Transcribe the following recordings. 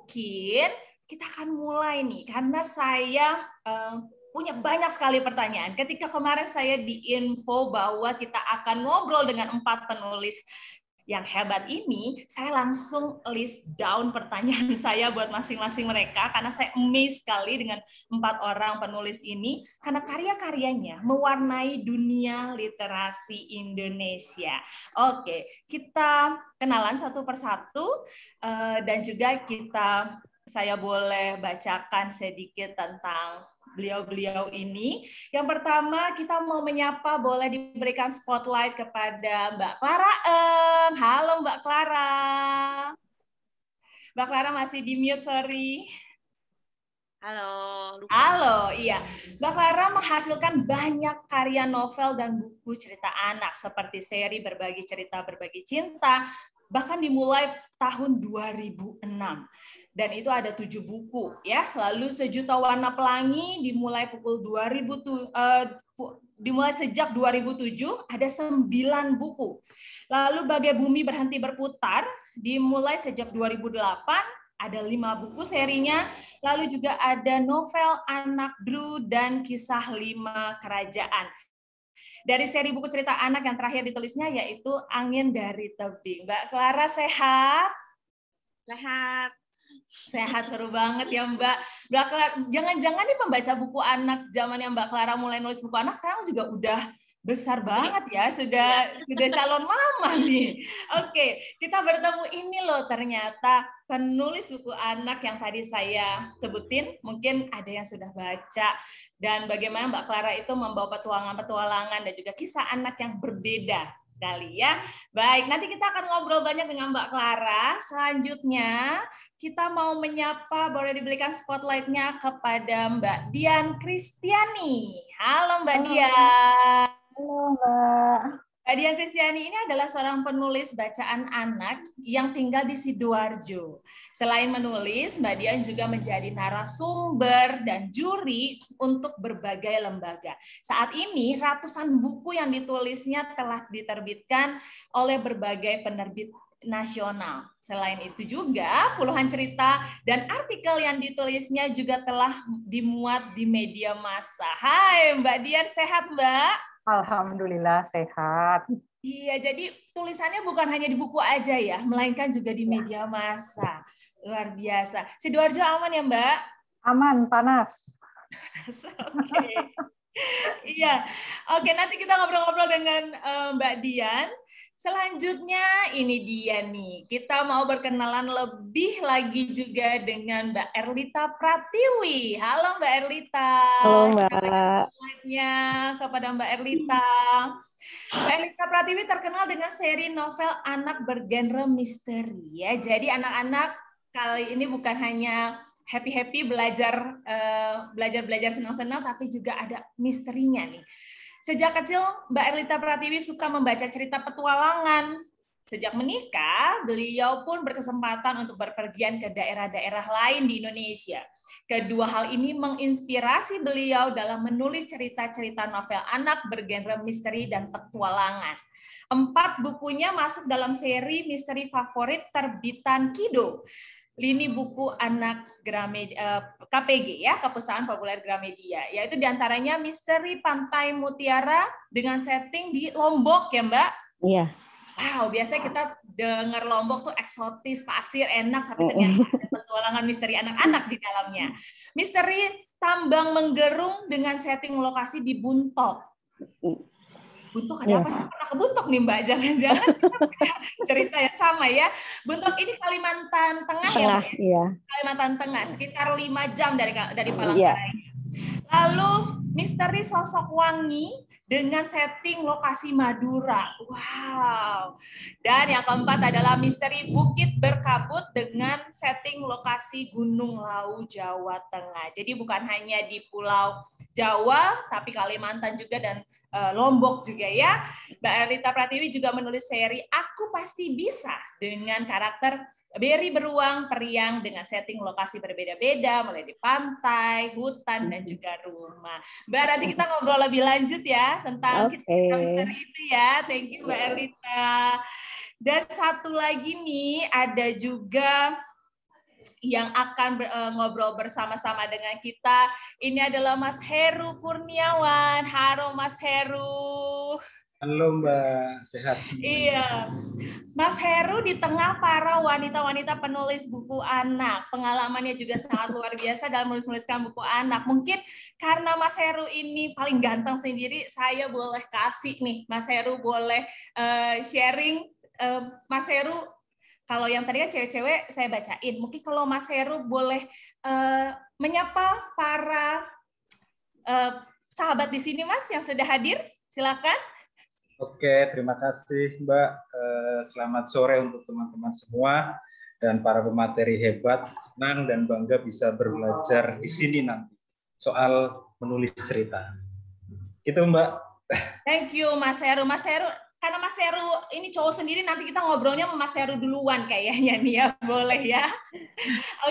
mungkin kita akan mulai nih, karena saya punya banyak sekali pertanyaan. Ketika kemarin saya diinfo bahwa kita akan ngobrol dengan 4 penulis yang hebat ini, saya langsung list down pertanyaan saya buat masing-masing mereka, karena saya amazed sekali dengan 4 orang penulis ini, karena karya-karyanya mewarnai dunia literasi Indonesia. Oke, kita kenalan satu persatu, dan juga saya boleh bacakan sedikit tentang beliau-beliau ini. Yang pertama, kita mau menyapa, boleh diberikan spotlight kepada Mbak Clara Eng. Halo Mbak Clara. Mbak Clara masih di mute, sorry. Halo, lupa. Halo, iya. Mbak Clara menghasilkan banyak karya novel dan buku cerita anak, seperti seri Berbagi Cerita, Berbagi Cinta, bahkan dimulai tahun 2006. Dan itu ada 7 buku, ya. Lalu Sejuta Warna Pelangi dimulai dimulai sejak 2007, ada 9 buku. Lalu Bagai Bumi Berhenti Berputar dimulai sejak 2008, ada 5 buku serinya. Lalu juga ada novel Anak Dru dan Kisah 5 Kerajaan. Dari seri buku cerita anak yang terakhir ditulisnya yaitu Angin dari Tebing. Mbak Clara sehat? Sehat. Sehat, seru banget ya Mbak. Mbak Clara, jangan-jangan nih pembaca buku anak zaman yang Mbak Clara mulai nulis buku anak sekarang juga udah besar banget ya, sudah calon mama nih. Oke, kita bertemu ini loh, ternyata penulis buku anak yang tadi saya sebutin, mungkin ada yang sudah baca, dan bagaimana Mbak Clara itu membawa petualangan-petualangan dan juga kisah anak yang berbeda sekali ya. Baik, nanti kita akan ngobrol banyak dengan Mbak Clara. Selanjutnya kita mau menyapa, boleh diberikan spotlight-nya kepada Mbak Dian Kristiani. Halo Mbak Dian. Halo Mbak. Mbak Dian Kristiani ini adalah seorang penulis bacaan anak yang tinggal di Sidoarjo. Selain menulis, Mbak Dian juga menjadi narasumber dan juri untuk berbagai lembaga. Saat ini ratusan buku yang ditulisnya telah diterbitkan oleh berbagai penerbit nasional. Selain itu juga puluhan cerita dan artikel yang ditulisnya juga telah dimuat di media massa. Hai Mbak Dian, sehat Mbak? Alhamdulillah sehat. Iya, jadi tulisannya bukan hanya di buku aja ya, melainkan juga di media massa. Luar biasa. Sidoarjo aman ya Mbak? Aman, panas. Oke. Iya. Oke, nanti kita ngobrol-ngobrol dengan Mbak Dian. Selanjutnya ini dia nih. Kita mau berkenalan lebih lagi juga dengan Mbak Erlita Pratiwi. Halo Mbak Erlita. Halo Mbak. Slide-nya kepada Mbak Erlita. Mbak Erlita Pratiwi terkenal dengan seri novel anak bergenre misteri ya. Jadi anak-anak kali ini bukan hanya happy belajar senang-senang, tapi juga ada misterinya nih. Sejak kecil, Mbak Erlita Pratiwi suka membaca cerita petualangan. Sejak menikah, beliau pun berkesempatan untuk berpergian ke daerah-daerah lain di Indonesia. Kedua hal ini menginspirasi beliau dalam menulis cerita-cerita novel anak bergenre misteri dan petualangan. 4 bukunya masuk dalam seri misteri favorit terbitan Kido. Lini buku anak KPG ya, Kepustakaan Populer Gramedia, yaitu diantaranya Misteri Pantai Mutiara dengan setting di Lombok ya Mbak? Iya. Wow, biasanya kita dengar Lombok tuh eksotis, pasir, enak, tapi ternyata ada petualangan misteri anak-anak di dalamnya. Misteri Tambang Menggerung dengan setting lokasi di Buntok. Buntok ada apa sih? Pernah ke Buntok nih Mbak? Jangan-jangan cerita yang sama ya. Buntok ini Kalimantan Tengah ya Mbak? Iya. Kalimantan Tengah, sekitar 5 jam dari Palangkaraya. Lalu Misteri Sosok Wangi dengan setting lokasi Madura. Wow. Dan yang keempat adalah Misteri Bukit Berkabut dengan setting lokasi Gunung Lau, Jawa Tengah. Jadi bukan hanya di Pulau Jawa, tapi Kalimantan juga dan Lombok juga ya. Mbak Erlita Pratiwi juga menulis seri Aku Pasti Bisa dengan karakter Berry beruang periang dengan setting lokasi berbeda-beda, mulai di pantai, hutan, dan juga rumah. Mbak, nanti kita ngobrol lebih lanjut ya tentang kisah misteri itu ya. Thank you Mbak Erlita. Dan satu lagi nih, ada juga yang akan ngobrol bersama-sama dengan kita. Ini adalah Mas Heru Kurniawan. Halo Mas Heru. Halo Mbak, sehat semua. Iya. Mas Heru di tengah para wanita-wanita penulis buku anak. Pengalamannya juga sangat luar biasa dalam menuliskan buku anak. Mungkin karena Mas Heru ini paling ganteng sendiri, saya boleh kasih nih, Mas Heru boleh sharing. Mas Heru, kalau yang tadi kan cewek-cewek saya bacain. Mungkin kalau Mas Heru boleh menyapa para sahabat di sini, Mas, yang sudah hadir. Silakan. Oke, terima kasih Mbak. Selamat sore untuk teman-teman semua dan para pemateri hebat. Senang dan bangga bisa belajar di sini nanti soal menulis cerita. Itu Mbak. Thank you Mas Heru. Mas Heru, karena Mas Heru ini cowok sendiri, nanti kita ngobrolnya sama Mas Heru duluan kayaknya nih ya. Boleh ya?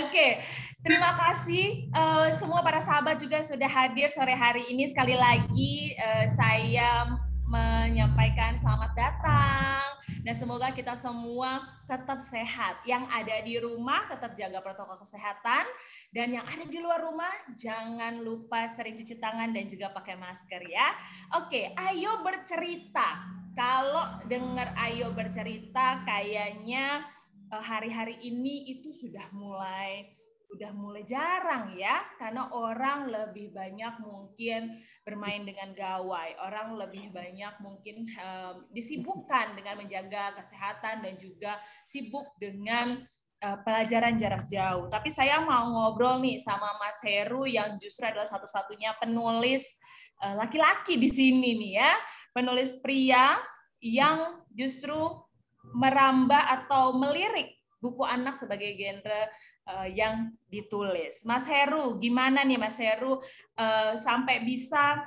Oke, terima kasih semua para sahabat juga sudah hadir sore hari ini. Sekali lagi saya menyampaikan selamat datang dan semoga kita semua tetap sehat. Yang ada di rumah tetap jaga protokol kesehatan, dan yang ada di luar rumah jangan lupa sering cuci tangan dan juga pakai masker ya. Oke, ayo bercerita. Kalau dengar ayo bercerita, kayaknya hari-hari ini itu sudah mulai jarang ya, karena orang lebih banyak mungkin bermain dengan gawai, orang lebih banyak mungkin disibukkan dengan menjaga kesehatan dan juga sibuk dengan pelajaran jarak jauh. Tapi saya mau ngobrol nih sama Mas Heru yang justru adalah satu-satunya penulis laki-laki di sini nih ya, penulis pria yang justru merambah atau melirik buku anak sebagai genre yang ditulis. Mas Heru, gimana nih Mas Heru sampai bisa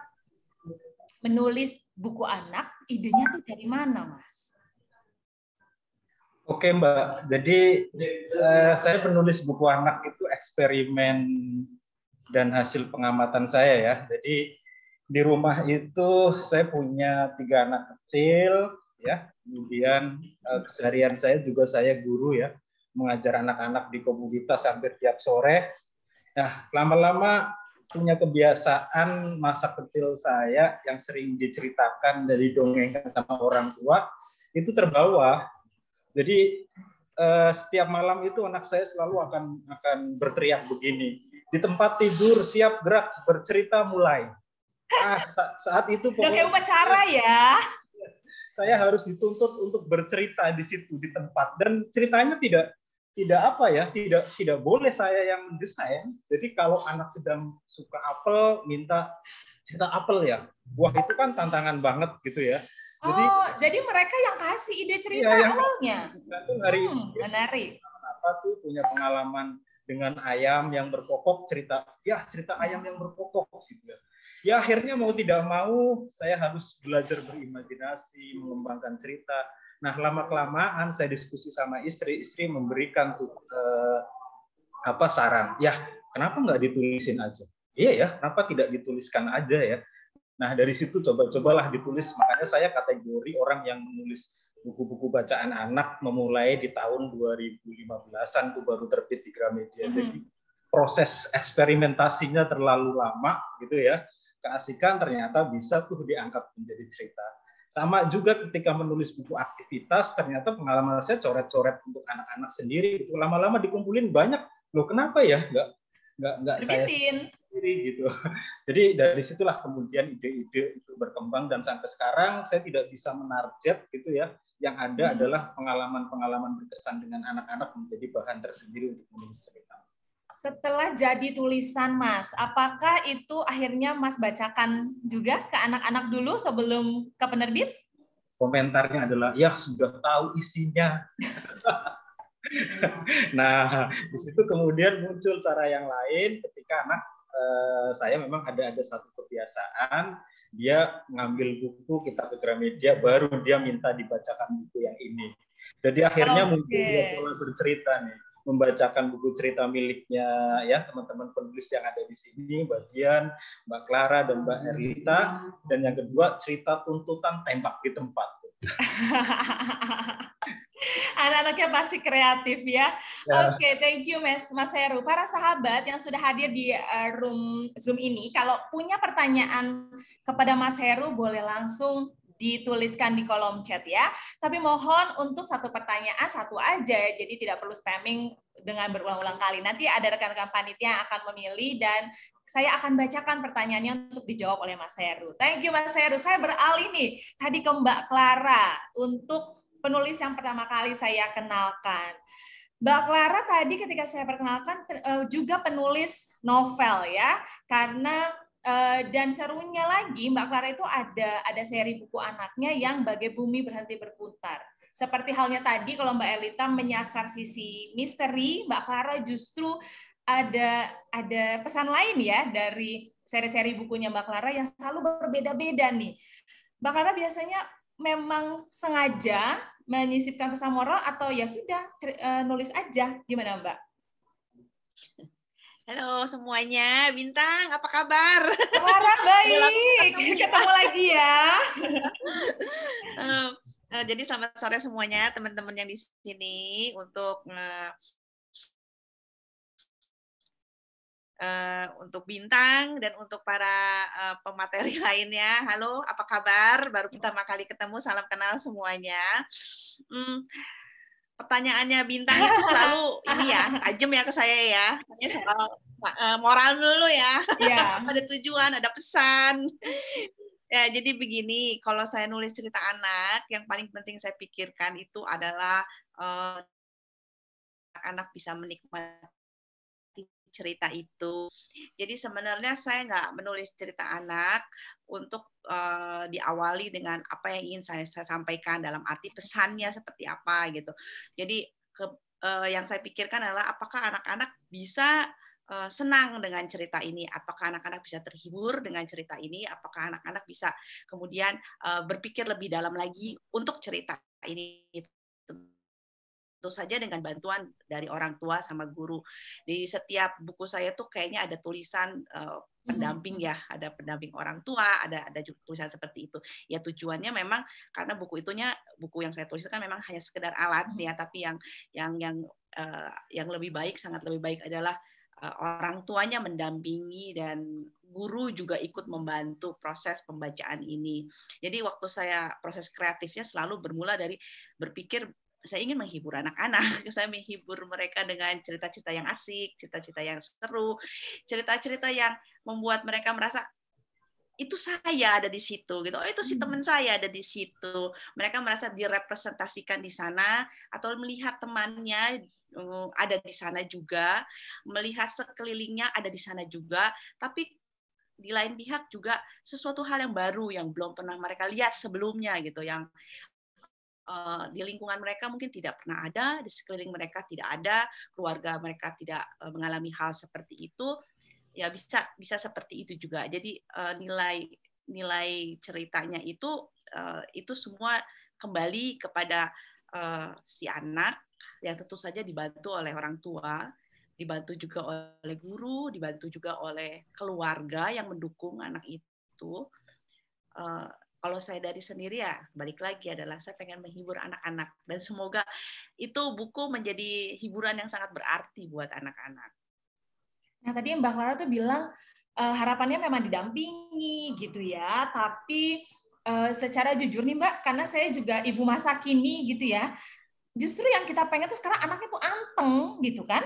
menulis buku anak? Idenya tuh dari mana, Mas? Oke Mbak, jadi saya penulis buku anak itu eksperimen dan hasil pengamatan saya ya. Jadi di rumah itu saya punya 3 anak kecil ya. Kemudian keseharian saya juga saya guru ya, mengajar anak-anak di komunitas hampir tiap sore. Nah, lama-lama punya kebiasaan masa kecil saya yang sering diceritakan dari dongeng sama orang tua, itu terbawa. Jadi setiap malam itu anak saya selalu akan berteriak begini, di tempat tidur siap gerak, bercerita mulai. Saat itu udah kayak upacara ya. Saya harus dituntut untuk bercerita di situ di tempat, dan ceritanya tidak boleh saya yang mendesain. Jadi kalau anak sedang suka apel, minta cerita apel ya. Wah, itu kan tantangan banget gitu ya. Jadi mereka yang kasih ide cerita awalnya. Menarik. Apa tuh punya pengalaman dengan ayam yang berkokok, cerita ayam yang berkokok gitu ya. Ya akhirnya mau tidak mau saya harus belajar berimajinasi, mengembangkan cerita. Nah, lama-kelamaan saya diskusi sama istri memberikan tuh saran. Ya, kenapa nggak ditulisin aja? Iya ya, kenapa tidak dituliskan aja ya? Nah, dari situ cobalah ditulis. Makanya saya kategori orang yang menulis buku-buku bacaan anak memulai di tahun 2015-an tuh baru terbit di Gramedia. Jadi proses eksperimentasinya terlalu lama gitu ya. Keasikan ternyata bisa tuh diangkat menjadi cerita. Sama juga ketika menulis buku aktivitas, ternyata pengalaman saya coret-coret untuk anak-anak sendiri. Itu lama-lama dikumpulin banyak. Loh kenapa ya nggak saya sendiri gitu. Jadi dari situlah kemudian ide-ide itu berkembang, dan sampai sekarang saya tidak bisa menarget gitu ya. Yang ada adalah pengalaman-pengalaman berkesan dengan anak-anak menjadi bahan tersendiri untuk menulis cerita. Setelah jadi tulisan Mas, apakah itu akhirnya Mas bacakan juga ke anak-anak dulu sebelum ke penerbit? Komentarnya adalah, ya sudah tahu isinya. Nah, di situ kemudian muncul cara yang lain ketika anak saya memang ada satu kebiasaan, dia ngambil buku kita ke Gramedia, baru dia minta dibacakan buku yang ini. Jadi akhirnya mungkin dia mulai bercerita nih, membacakan buku cerita miliknya ya teman-teman penulis yang ada di sini, bagian Mbak Clara dan Mbak Erlita, dan yang kedua cerita tuntutan tembak di tempat. Anak-anaknya pasti kreatif ya. Ya. Oke, thank you Mas Heru. Para sahabat yang sudah hadir di room Zoom ini, kalau punya pertanyaan kepada Mas Heru boleh langsung dituliskan di kolom chat ya. Tapi mohon untuk satu pertanyaan satu aja ya. Jadi tidak perlu spamming dengan berulang-ulang kali. Nanti ada rekan-rekan panitia yang akan memilih dan saya akan bacakan pertanyaannya untuk dijawab oleh Mas Heru. Thank you Mas Heru. Saya beralih nih tadi ke Mbak Clara untuk penulis yang pertama kali saya kenalkan. Mbak Clara tadi ketika saya perkenalkan juga penulis novel ya, karena dan serunya lagi Mbak Clara itu ada seri buku anaknya yang Bagai Bumi Berhenti Berputar. Seperti halnya tadi kalau Mbak Erlita menyasar sisi misteri, Mbak Clara justru ada pesan lain ya dari seri-seri bukunya Mbak Clara yang selalu berbeda-beda nih. Mbak Clara biasanya memang sengaja menyisipkan pesan moral atau ya sudah nulis aja, gimana Mbak? Halo semuanya, Bintang, apa kabar? Clara baik, ketemu lagi ya. Jadi selamat sore semuanya, teman-teman yang di sini untuk Bintang dan untuk para pemateri lainnya. Halo, apa kabar? Baru pertama kali ketemu, salam kenal semuanya. Pertanyaannya Bintang itu selalu ini ya, tajam ya ke saya ya. Tanya soal moral dulu ya. Yeah. Ada tujuan, ada pesan. Ya, jadi begini, kalau saya nulis cerita anak, yang paling penting saya pikirkan itu adalah anak bisa menikmati cerita itu. Jadi sebenarnya saya nggak menulis cerita anak untuk diawali dengan apa yang ingin saya sampaikan, dalam arti pesannya seperti apa gitu. Jadi yang saya pikirkan adalah apakah anak-anak bisa senang dengan cerita ini, apakah anak-anak bisa terhibur dengan cerita ini, apakah anak-anak bisa kemudian berpikir lebih dalam lagi untuk cerita ini. Tentu saja dengan bantuan dari orang tua sama guru. Di setiap buku saya tuh kayaknya ada tulisan pendamping ya, ada pendamping orang tua, ada tulisan seperti itu. Ya tujuannya memang karena buku yang saya tulis kan memang hanya sekedar alat ya, tapi yang lebih baik, sangat lebih baik adalah orang tuanya mendampingi dan guru juga ikut membantu proses pembacaan ini. Jadi waktu saya proses kreatifnya selalu bermula dari berpikir saya ingin menghibur anak-anak, saya menghibur mereka dengan cerita-cerita yang asik, cerita-cerita yang seru, cerita-cerita yang membuat mereka merasa itu saya ada di situ, gitu. Oh itu si teman saya ada di situ. Mereka merasa direpresentasikan di sana atau melihat temannya ada di sana juga, melihat sekelilingnya ada di sana juga, tapi di lain pihak juga sesuatu hal yang baru yang belum pernah mereka lihat sebelumnya gitu, yang di lingkungan mereka mungkin tidak pernah ada, di sekeliling mereka tidak ada, keluarga mereka tidak mengalami hal seperti itu, ya bisa seperti itu juga. Jadi nilai ceritanya itu semua kembali kepada si anak yang tentu saja dibantu oleh orang tua, dibantu juga oleh guru, dibantu juga oleh keluarga yang mendukung anak itu. Kalau saya dari sendiri ya balik lagi adalah saya pengen menghibur anak-anak dan semoga itu buku menjadi hiburan yang sangat berarti buat anak-anak. Nah tadi Mbak Clara tuh bilang harapannya memang didampingi gitu ya, tapi secara jujur nih Mbak, karena saya juga ibu masa kini gitu ya, justru yang kita pengen tuh sekarang anaknya tuh anteng gitu kan.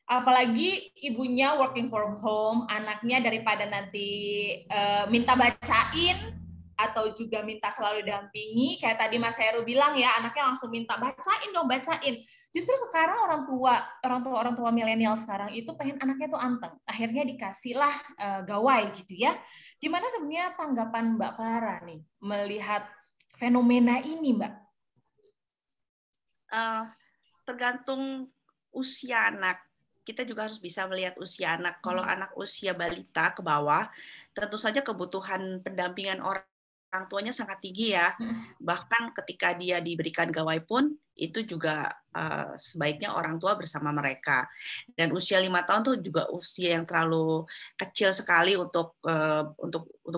Apalagi ibunya working from home, anaknya daripada nanti minta bacain atau juga minta selalu dampingi, kayak tadi Mas Heru bilang ya, anaknya langsung minta bacain dong, bacain. Justru sekarang orang tua milenial sekarang itu pengen anaknya tuh anteng. Akhirnya dikasihlah gawai gitu ya. Gimana sebenarnya tanggapan Mbak Clara nih melihat fenomena ini, Mbak? Tergantung usia anak. Kita juga harus bisa melihat usia anak. Kalau anak usia balita ke bawah, tentu saja kebutuhan pendampingan orang tuanya sangat tinggi ya. Bahkan ketika dia diberikan gawai pun, itu juga sebaiknya orang tua bersama mereka. Dan usia 5 tahun tuh juga usia yang terlalu kecil sekali untuk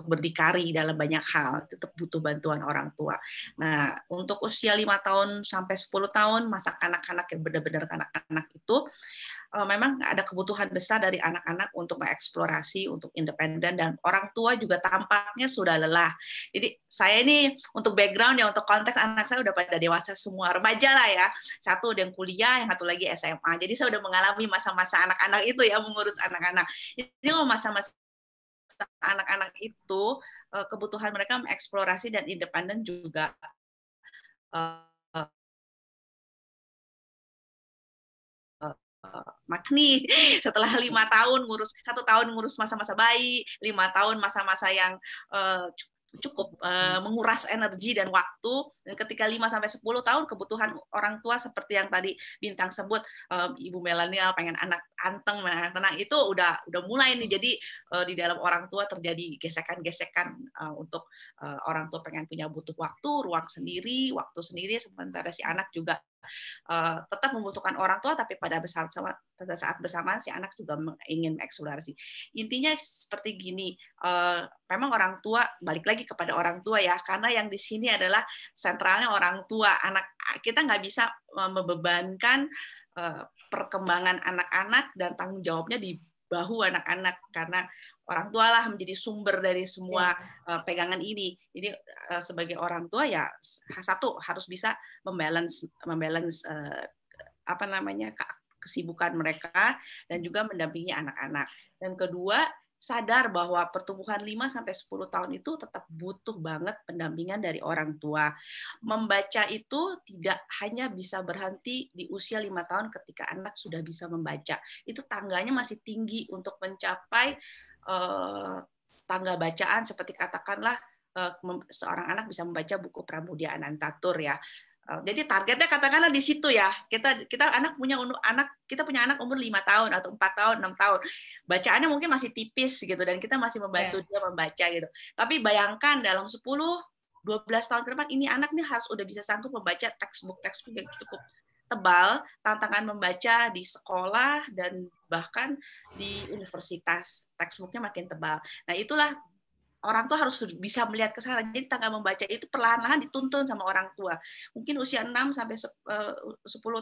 berdikari dalam banyak hal, tetap butuh bantuan orang tua. Nah, untuk usia 5 tahun sampai 10 tahun, masa kanak-kanak yang benar-benar kanak-kanak itu memang ada kebutuhan besar dari anak-anak untuk mengeksplorasi, untuk independen, dan orang tua juga tampaknya sudah lelah. Jadi saya ini untuk background ya, untuk konteks anak saya udah pada dewasa semua, remaja lah ya. Satu udah kuliah, yang satu lagi SMA. Jadi saya udah mengalami masa-masa anak-anak itu ya, mengurus anak-anak. Ini kalau masa-masa anak-anak itu kebutuhan mereka mengeksplorasi dan independen juga makni setelah 5 tahun ngurus, 1 tahun ngurus masa-masa bayi, 5 tahun masa-masa yang cukup menguras energi dan waktu, dan ketika 5-10 tahun kebutuhan orang tua seperti yang tadi Bintang sebut, ibu milenial pengen anak anteng, tenang, itu udah mulai nih. Jadi di dalam orang tua terjadi gesekan-gesekan untuk orang tua pengen punya butuh waktu, ruang sendiri, waktu sendiri, sementara si anak juga tetap membutuhkan orang tua, tapi pada saat bersamaan si anak juga ingin mengeksplorasi. Intinya seperti gini, memang orang tua, balik lagi kepada orang tua ya, karena yang di sini adalah sentralnya orang tua. Anak kita nggak bisa membebankan perkembangan anak-anak dan tanggung jawabnya di bahu anak-anak, karena orang tua lah menjadi sumber dari semua pegangan ini. Jadi sebagai orang tua ya, satu harus bisa membalance kesibukan mereka dan juga mendampingi anak-anak. Dan kedua, sadar bahwa pertumbuhan 5-10 tahun itu tetap butuh banget pendampingan dari orang tua. Membaca itu tidak hanya bisa berhenti di usia 5 tahun ketika anak sudah bisa membaca. Itu tangganya masih tinggi untuk mencapai tangga bacaan, seperti katakanlah seorang anak bisa membaca buku Pramudia Anantatur ya. Jadi targetnya katakanlah di situ ya. Kita punya anak umur 5 tahun atau 4 tahun, 6 tahun. Bacaannya mungkin masih tipis gitu, dan kita masih membantu dia membaca gitu. Tapi bayangkan dalam 10-12 tahun ke depan ini anak nih harus udah bisa sanggup membaca textbook yang cukup tebal, tantangan membaca di sekolah dan bahkan di universitas, textbooknya makin tebal. Nah, itulah orang tua harus bisa melihat ke sana. Jadi tangga membaca itu perlahan-lahan dituntun sama orang tua. Mungkin usia 6-10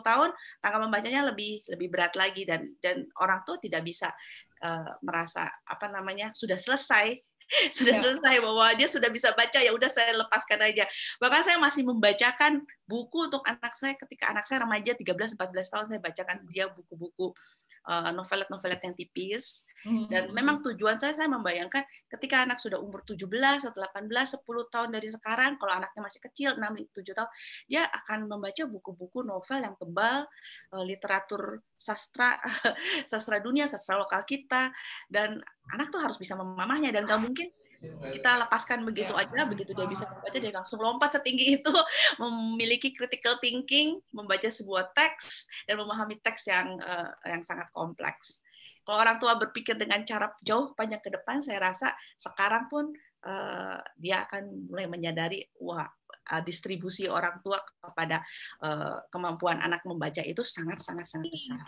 tahun tangga membacanya lebih berat lagi, dan orang tua tidak bisa merasa sudah selesai. Selesai bahwa dia sudah bisa baca, ya udah saya lepaskan aja. Bahkan saya masih membacakan buku untuk anak saya ketika anak saya remaja 13-14 tahun, saya bacakan dia buku-buku novelet-novelet yang tipis. Dan memang tujuan saya membayangkan ketika anak sudah umur 17 atau 18, 10 tahun dari sekarang, kalau anaknya masih kecil 6-7 tahun, dia akan membaca buku-buku novel yang tebal, literatur sastra dunia, sastra lokal kita, dan anak tuh harus bisa memamahnya, dan nggak mungkin kita lepaskan begitu aja. Begitu dia bisa membaca, dia langsung lompat setinggi itu, memiliki critical thinking, membaca sebuah teks dan memahami teks yang sangat kompleks. Kalau orang tua berpikir dengan cara jauh panjang ke depan, saya rasa sekarang pun dia akan mulai menyadari, distribusi orang tua kepada kemampuan anak membaca itu sangat besar.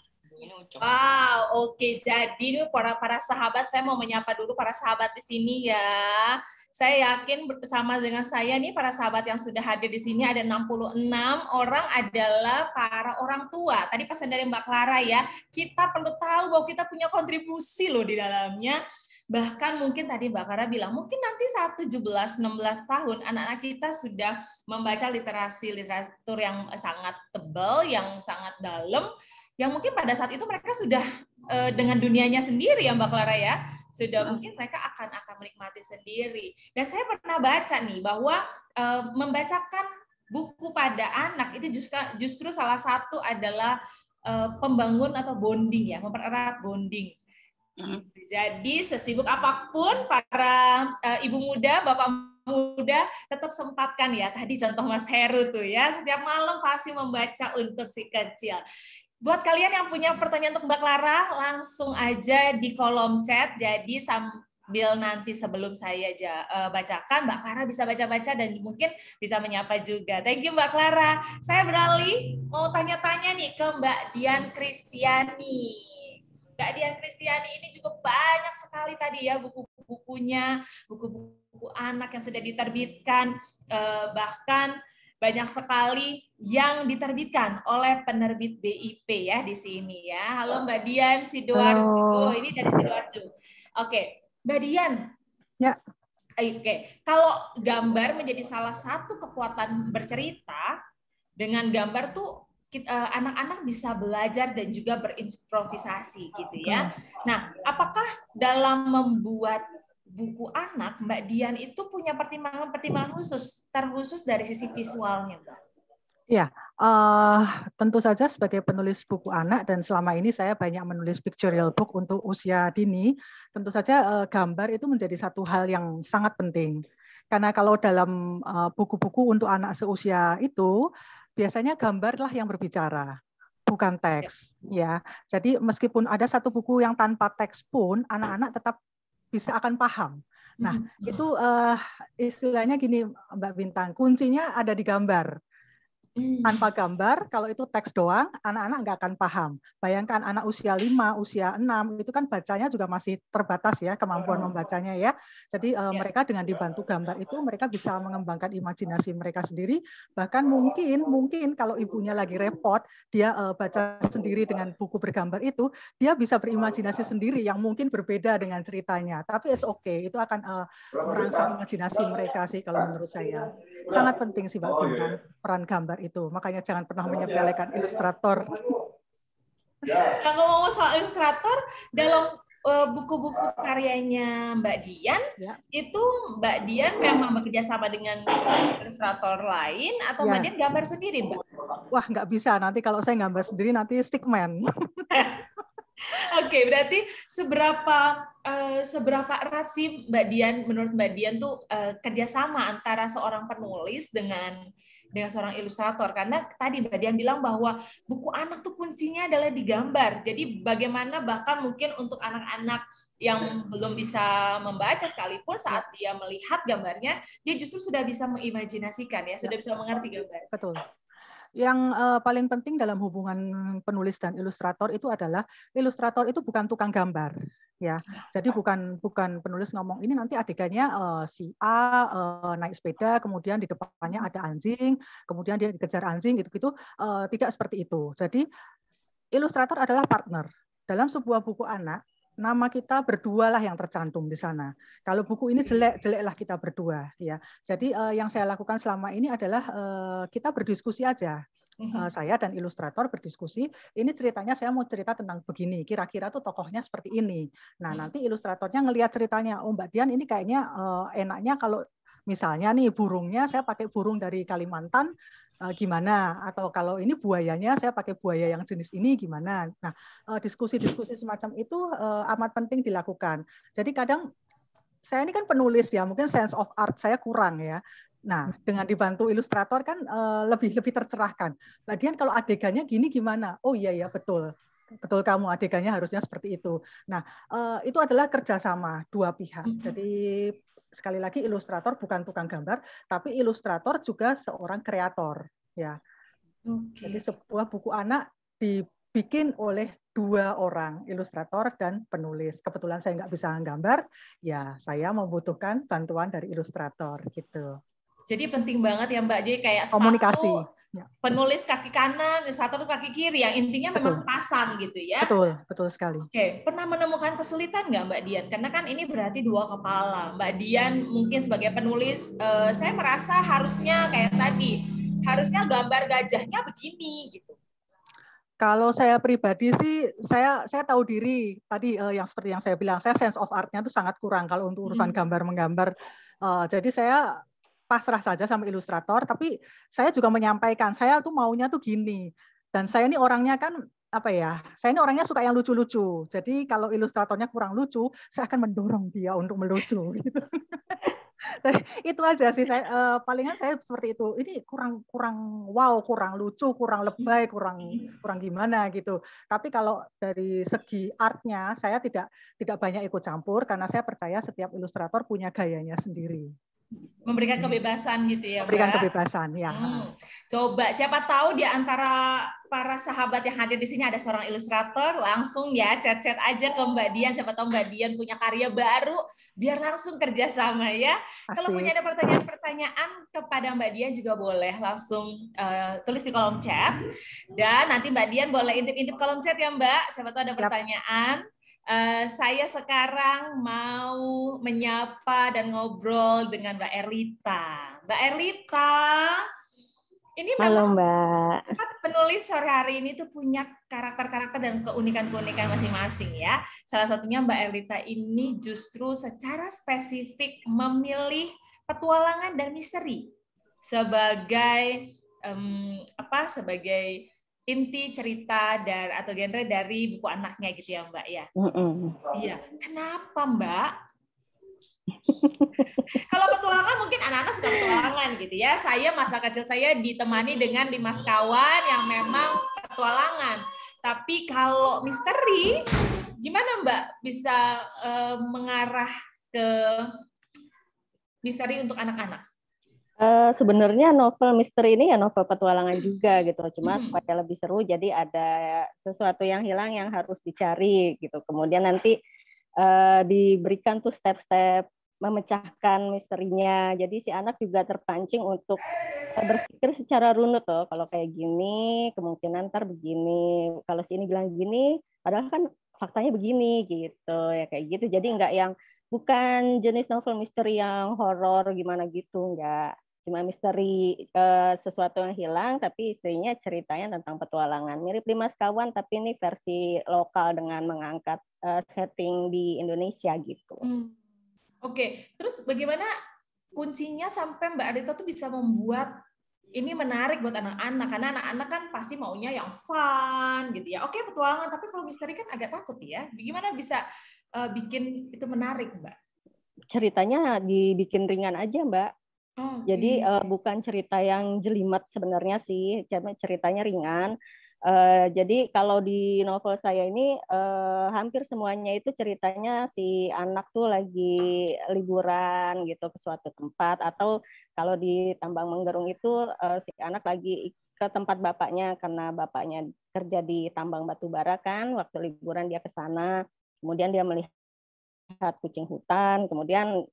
Wow, oke. Jadi para sahabat, saya mau menyapa dulu para sahabat di sini ya. Saya yakin bersama dengan saya nih para sahabat yang sudah hadir di sini ada 66 orang adalah para orang tua. Tadi pesan dari Mbak Clara ya, kita perlu tahu bahwa kita punya kontribusi loh di dalamnya. Bahkan mungkin tadi Mbak Clara bilang, mungkin nanti saat 17-16 tahun anak-anak kita sudah membaca literatur yang sangat tebal, yang sangat dalam, yang mungkin pada saat itu mereka sudah dengan dunianya sendiri ya Mbak Clara ya, sudah mungkin mereka akan menikmati sendiri. Dan saya pernah baca nih bahwa membacakan buku pada anak itu justru salah satu adalah pembangun atau bonding ya, mempererat bonding. Jadi sesibuk apapun para ibu muda, bapak muda, tetap sempatkan ya. Tadi contoh Mas Heru tuh ya, setiap malam pasti membaca untuk si kecil. Buat kalian yang punya pertanyaan untuk Mbak Clara, langsung aja di kolom chat. Jadi sambil nanti sebelum saya bacakan, Mbak Clara bisa baca-baca dan mungkin bisa menyapa juga. Thank you Mbak Clara. Saya beralih mau tanya-tanya nih ke Mbak Dian Kristiani. Mbak Dian Kristiani ini juga banyak sekali tadi ya buku-bukunya, buku-buku anak yang sudah diterbitkan, bahkan banyak sekali yang diterbitkan oleh penerbit BIP ya di sini ya. Halo Mbak Dian Sidoarjo, ini dari Sidoarjo. Oke, Mbak Dian. Ya. Oke, kalau gambar menjadi salah satu kekuatan bercerita, dengan gambar tuh anak-anak bisa belajar dan juga berimprovisasi gitu ya. Nah, apakah dalam membuat buku anak, Mbak Dian itu punya pertimbangan khusus, terkhusus dari sisi visualnya, Mbak? Ya, tentu saja sebagai penulis buku anak dan selama ini saya banyak menulis pictorial book untuk usia dini, tentu saja gambar itu menjadi satu hal yang sangat penting. Karena kalau dalam buku-buku untuk anak seusia itu, biasanya gambarlah yang berbicara, bukan teks. Ya, jadi meskipun ada satu buku yang tanpa teks pun, anak-anak tetap bisa akan paham. Nah, itu istilahnya gini, Mbak Bintang, kuncinya ada di gambar. Tanpa gambar, kalau itu teks doang, anak-anak nggak akan paham. Bayangkan anak usia 5, usia 6, itu kan bacanya juga masih terbatas ya, kemampuan membacanya ya. Jadi mereka dengan dibantu gambar itu, mereka bisa mengembangkan imajinasi mereka sendiri. Bahkan mungkin kalau ibunya lagi repot, dia baca sendiri dengan buku bergambar itu, dia bisa berimajinasi sendiri yang mungkin berbeda dengan ceritanya. Tapi it's okay, itu akan merangsang imajinasi mereka sih kalau menurut saya. Sangat penting sih Mbak Bintang, peran gambar itu. Makanya jangan pernah menyepelekan ilustrator. Nah, ngomong soal ilustrator, dalam buku-buku karyanya Mbak Dian, itu Mbak Dian memang bekerja sama dengan ilustrator lain atau Mbak Dian gambar sendiri, Mbak? Wah, nggak bisa. Nanti kalau saya gambar sendiri, nanti stickman. Oke, berarti seberapa erat sih Mbak Dian, menurut Mbak Dian tuh kerjasama antara seorang penulis dengan seorang ilustrator? Karena tadi Mbak Dian bilang bahwa buku anak tuh kuncinya adalah di gambar. Jadi bagaimana bahkan mungkin untuk anak-anak yang belum bisa membaca sekalipun saat dia melihat gambarnya, dia justru sudah bisa mengimajinasikan ya, sudah bisa mengerti gambar. Betul. Yang paling penting dalam hubungan penulis dan ilustrator itu adalah ilustrator itu bukan tukang gambar, ya. Jadi bukan penulis ngomong ini nanti adegannya si A naik sepeda, kemudian di depannya ada anjing, kemudian dia dikejar anjing gitu-gitu. Tidak seperti itu. Jadi ilustrator adalah partner dalam sebuah buku anak. Nama kita berdua lah yang tercantum di sana. Kalau buku ini jeleklah kita berdua, ya. Jadi yang saya lakukan selama ini adalah kita berdiskusi aja. Saya dan ilustrator berdiskusi. Ini ceritanya saya mau cerita tentang begini. Kira-kira tuh tokohnya seperti ini. Nah nanti ilustratornya ngelihat ceritanya. Oh Mbak Dian ini kayaknya enaknya kalau misalnya nih burungnya saya pakai burung dari Kalimantan. Gimana, atau kalau ini buayanya saya pakai buaya yang jenis ini gimana. Nah, diskusi-diskusi semacam itu amat penting dilakukan. Jadi kadang saya ini kan penulis ya, mungkin sense of art saya kurang ya. Nah, dengan dibantu ilustrator kan lebih tercerahkan. Mbak Dian kalau adegannya gini gimana? Oh iya ya betul. Betul kamu, adegannya harusnya seperti itu. Nah, itu adalah kerjasama dua pihak. Jadi sekali lagi ilustrator bukan tukang gambar, tapi ilustrator juga seorang kreator, ya. Jadi sebuah buku anak dibikin oleh dua orang, ilustrator dan penulis. Kebetulan saya nggak bisa gambar, ya saya membutuhkan bantuan dari ilustrator, gitu. Jadi penting banget ya Mbak, jadi kayak komunikasi. Penulis kaki kanan, satu kaki kiri, yang intinya memang sepasang gitu ya. Betul sekali. Oke, pernah menemukan kesulitan nggak Mbak Dian? Karena kan ini berarti dua kepala. Mbak Dian mungkin sebagai penulis, saya merasa harusnya kayak tadi, harusnya gambar gajahnya begini gitu. Kalau saya pribadi sih, saya tahu diri tadi yang seperti yang saya bilang, saya sense of art-nya itu sangat kurang kalau untuk urusan gambar menggambar. Jadi saya pasrah saja sama ilustrator, tapi saya juga menyampaikan saya tuh maunya tuh gini. Dan saya ini orangnya kan apa ya? Saya ini orangnya suka yang lucu-lucu. Jadi kalau ilustratornya kurang lucu, saya akan mendorong dia untuk melucu. Itu aja sih saya palingan saya seperti itu. Ini kurang wow, kurang lucu, kurang lebay, kurang gimana gitu. Tapi kalau dari segi artnya saya tidak banyak ikut campur karena saya percaya setiap ilustrator punya gayanya sendiri. Memberikan kebebasan gitu ya, Mbak. Memberikan kebebasan, ya. Coba siapa tahu di antara para sahabat yang hadir di sini ada seorang ilustrator, langsung ya chat-chat aja ke Mbak Dian, siapa tahu Mbak Dian punya karya baru, biar langsung kerjasama ya. Asik. Kalau punya ada pertanyaan-pertanyaan kepada Mbak Dian juga boleh langsung tulis di kolom chat, dan nanti Mbak Dian boleh intip-intip kolom chat ya Mbak, siapa tahu ada pertanyaan. Saya sekarang mau menyapa dan ngobrol dengan Mbak Erlita. Mbak Erlita, ini memang Mbak. Penulis sore hari ini tuh punya karakter-karakter dan keunikan-keunikan masing-masing ya. Salah satunya Mbak Erlita ini justru secara spesifik memilih petualangan dan misteri sebagai sebagai inti cerita atau genre dari buku anaknya gitu ya Mbak ya. Iya. Kenapa Mbak? Kalau petualangan mungkin anak-anak suka petualangan gitu ya. Saya masa kecil saya ditemani dengan 5 sekawan yang memang petualangan. Tapi kalau misteri, gimana Mbak bisa mengarah ke misteri untuk anak-anak? Sebenarnya novel misteri ini ya novel petualangan juga gitu, cuma supaya lebih seru jadi ada sesuatu yang hilang yang harus dicari gitu, kemudian nanti diberikan tuh step-step memecahkan misterinya, jadi si anak juga terpancing untuk berpikir secara runut tuh, kalau kayak gini kemungkinan ntar begini, kalau si ini bilang gini padahal kan faktanya begini gitu ya, kayak gitu. Jadi nggak yang bukan jenis novel misteri yang horor gimana gitu, nggak. Cuma misteri sesuatu yang hilang, tapi istrinya ceritanya tentang petualangan. Mirip 5 sekawan, tapi ini versi lokal dengan mengangkat setting di Indonesia gitu. Oke, terus bagaimana kuncinya sampai Mbak Arita tuh bisa membuat ini menarik buat anak-anak? Karena anak-anak kan pasti maunya yang fun gitu ya. Oke, petualangan, tapi kalau misteri kan agak takut ya. Bagaimana bisa bikin itu menarik, Mbak? Ceritanya dibikin ringan aja, Mbak. Jadi bukan cerita yang jelimet sebenarnya sih, ceritanya ringan. Jadi kalau di novel saya ini hampir semuanya itu ceritanya si anak tuh lagi liburan gitu ke suatu tempat, atau kalau di Tambang Menggerung itu si anak lagi ke tempat bapaknya karena bapaknya kerja di tambang batu bara kan, waktu liburan dia ke sana, kemudian dia melihat kucing hutan, kemudian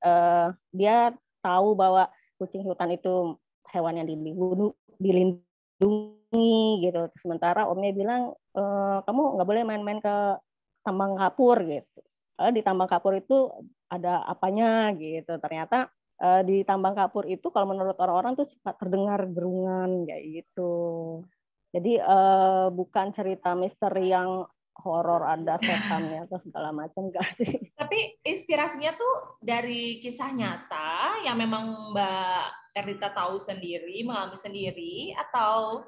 dia tahu bahwa kucing hutan itu hewan yang dilindungi gitu. Sementara omnya bilang kamu nggak boleh main-main ke tambang kapur gitu. Di tambang kapur itu ada apanya gitu. Ternyata di tambang kapur itu kalau menurut orang-orang tuh suka terdengar gerungan kayak gitu. Jadi bukan cerita misteri yang horor ada setannya atau segala macam, enggak sih. Tapi inspirasinya tuh dari kisah nyata yang memang Mbak Erlita tahu sendiri, mengalami sendiri, atau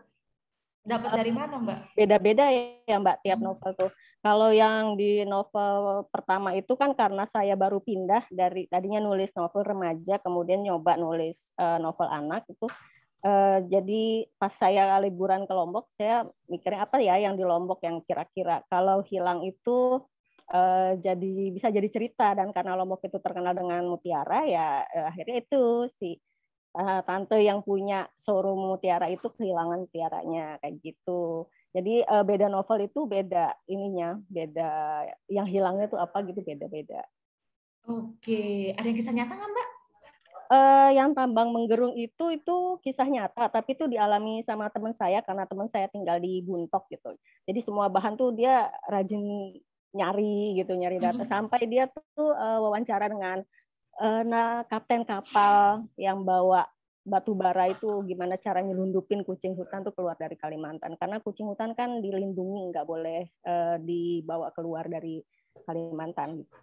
dapat dari mana Mbak? Beda-beda ya Mbak tiap novel tuh. Kalau yang di novel pertama itu kan karena saya baru pindah dari tadinya nulis novel remaja, kemudian nyoba nulis novel anak itu. Jadi pas saya liburan ke Lombok, saya mikirnya apa ya yang di Lombok yang kira-kira kalau hilang itu bisa jadi cerita, dan karena Lombok itu terkenal dengan mutiara ya akhirnya itu si tante yang punya showroom mutiara itu kehilangan mutiaranya kayak gitu. Jadi beda novel itu beda ininya, beda yang hilangnya tuh apa gitu, beda-beda. Oke, ada yang kisah nyata nggak Mbak? Yang Tambang Menggerung itu kisah nyata, tapi itu dialami sama teman saya karena teman saya tinggal di Buntok gitu. Jadi semua bahan tuh dia rajin nyari data, sampai dia tuh wawancara dengan kapten kapal yang bawa batu bara itu, gimana cara nyelundupin kucing hutan tuh keluar dari Kalimantan, karena kucing hutan kan dilindungi, nggak boleh dibawa keluar dari Kalimantan gitu.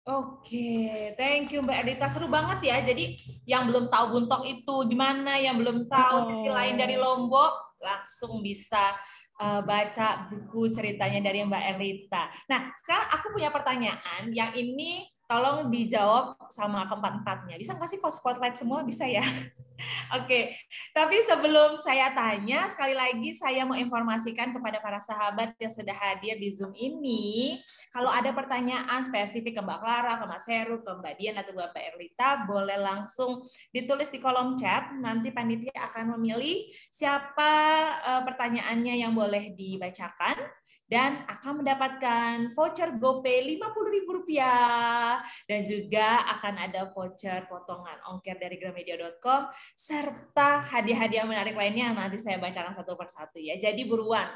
Oke, thank you Mbak Erlita. Seru banget ya. Jadi yang belum tahu Buntok itu di mana, yang belum tahu sisi lain dari Lombok, langsung bisa baca buku ceritanya dari Mbak Erlita. Nah, sekarang aku punya pertanyaan yang ini tolong dijawab sama keempat-empatnya. Bisa nggak sih kalau spotlight semua? Bisa ya? Oke, tapi sebelum saya tanya, sekali lagi saya mau informasikan kepada para sahabat yang sudah hadir di Zoom ini, kalau ada pertanyaan spesifik ke Mbak Clara, ke Mas Heru, ke Mbak Dian, atau Mbak Erlita, boleh langsung ditulis di kolom chat, nanti panitia akan memilih siapa pertanyaannya yang boleh dibacakan, dan akan mendapatkan voucher GoPay Rp50.000 dan juga akan ada voucher potongan ongkir dari gramedia.com serta hadiah-hadiah menarik lainnya yang nanti saya bacakan satu persatu ya. Jadi buruan,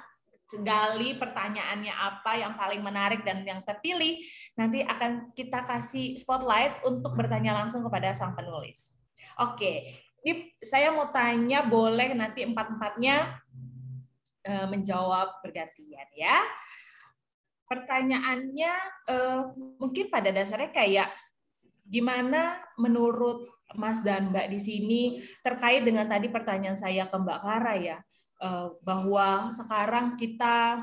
gali pertanyaannya apa yang paling menarik dan yang terpilih nanti akan kita kasih spotlight untuk bertanya langsung kepada sang penulis. Oke, ini saya mau tanya, boleh nanti empat-empatnya menjawab bergantian ya. Pertanyaannya mungkin pada dasarnya kayak gimana menurut Mas dan Mbak di sini terkait dengan tadi pertanyaan saya ke Mbak Clara ya, bahwa sekarang kita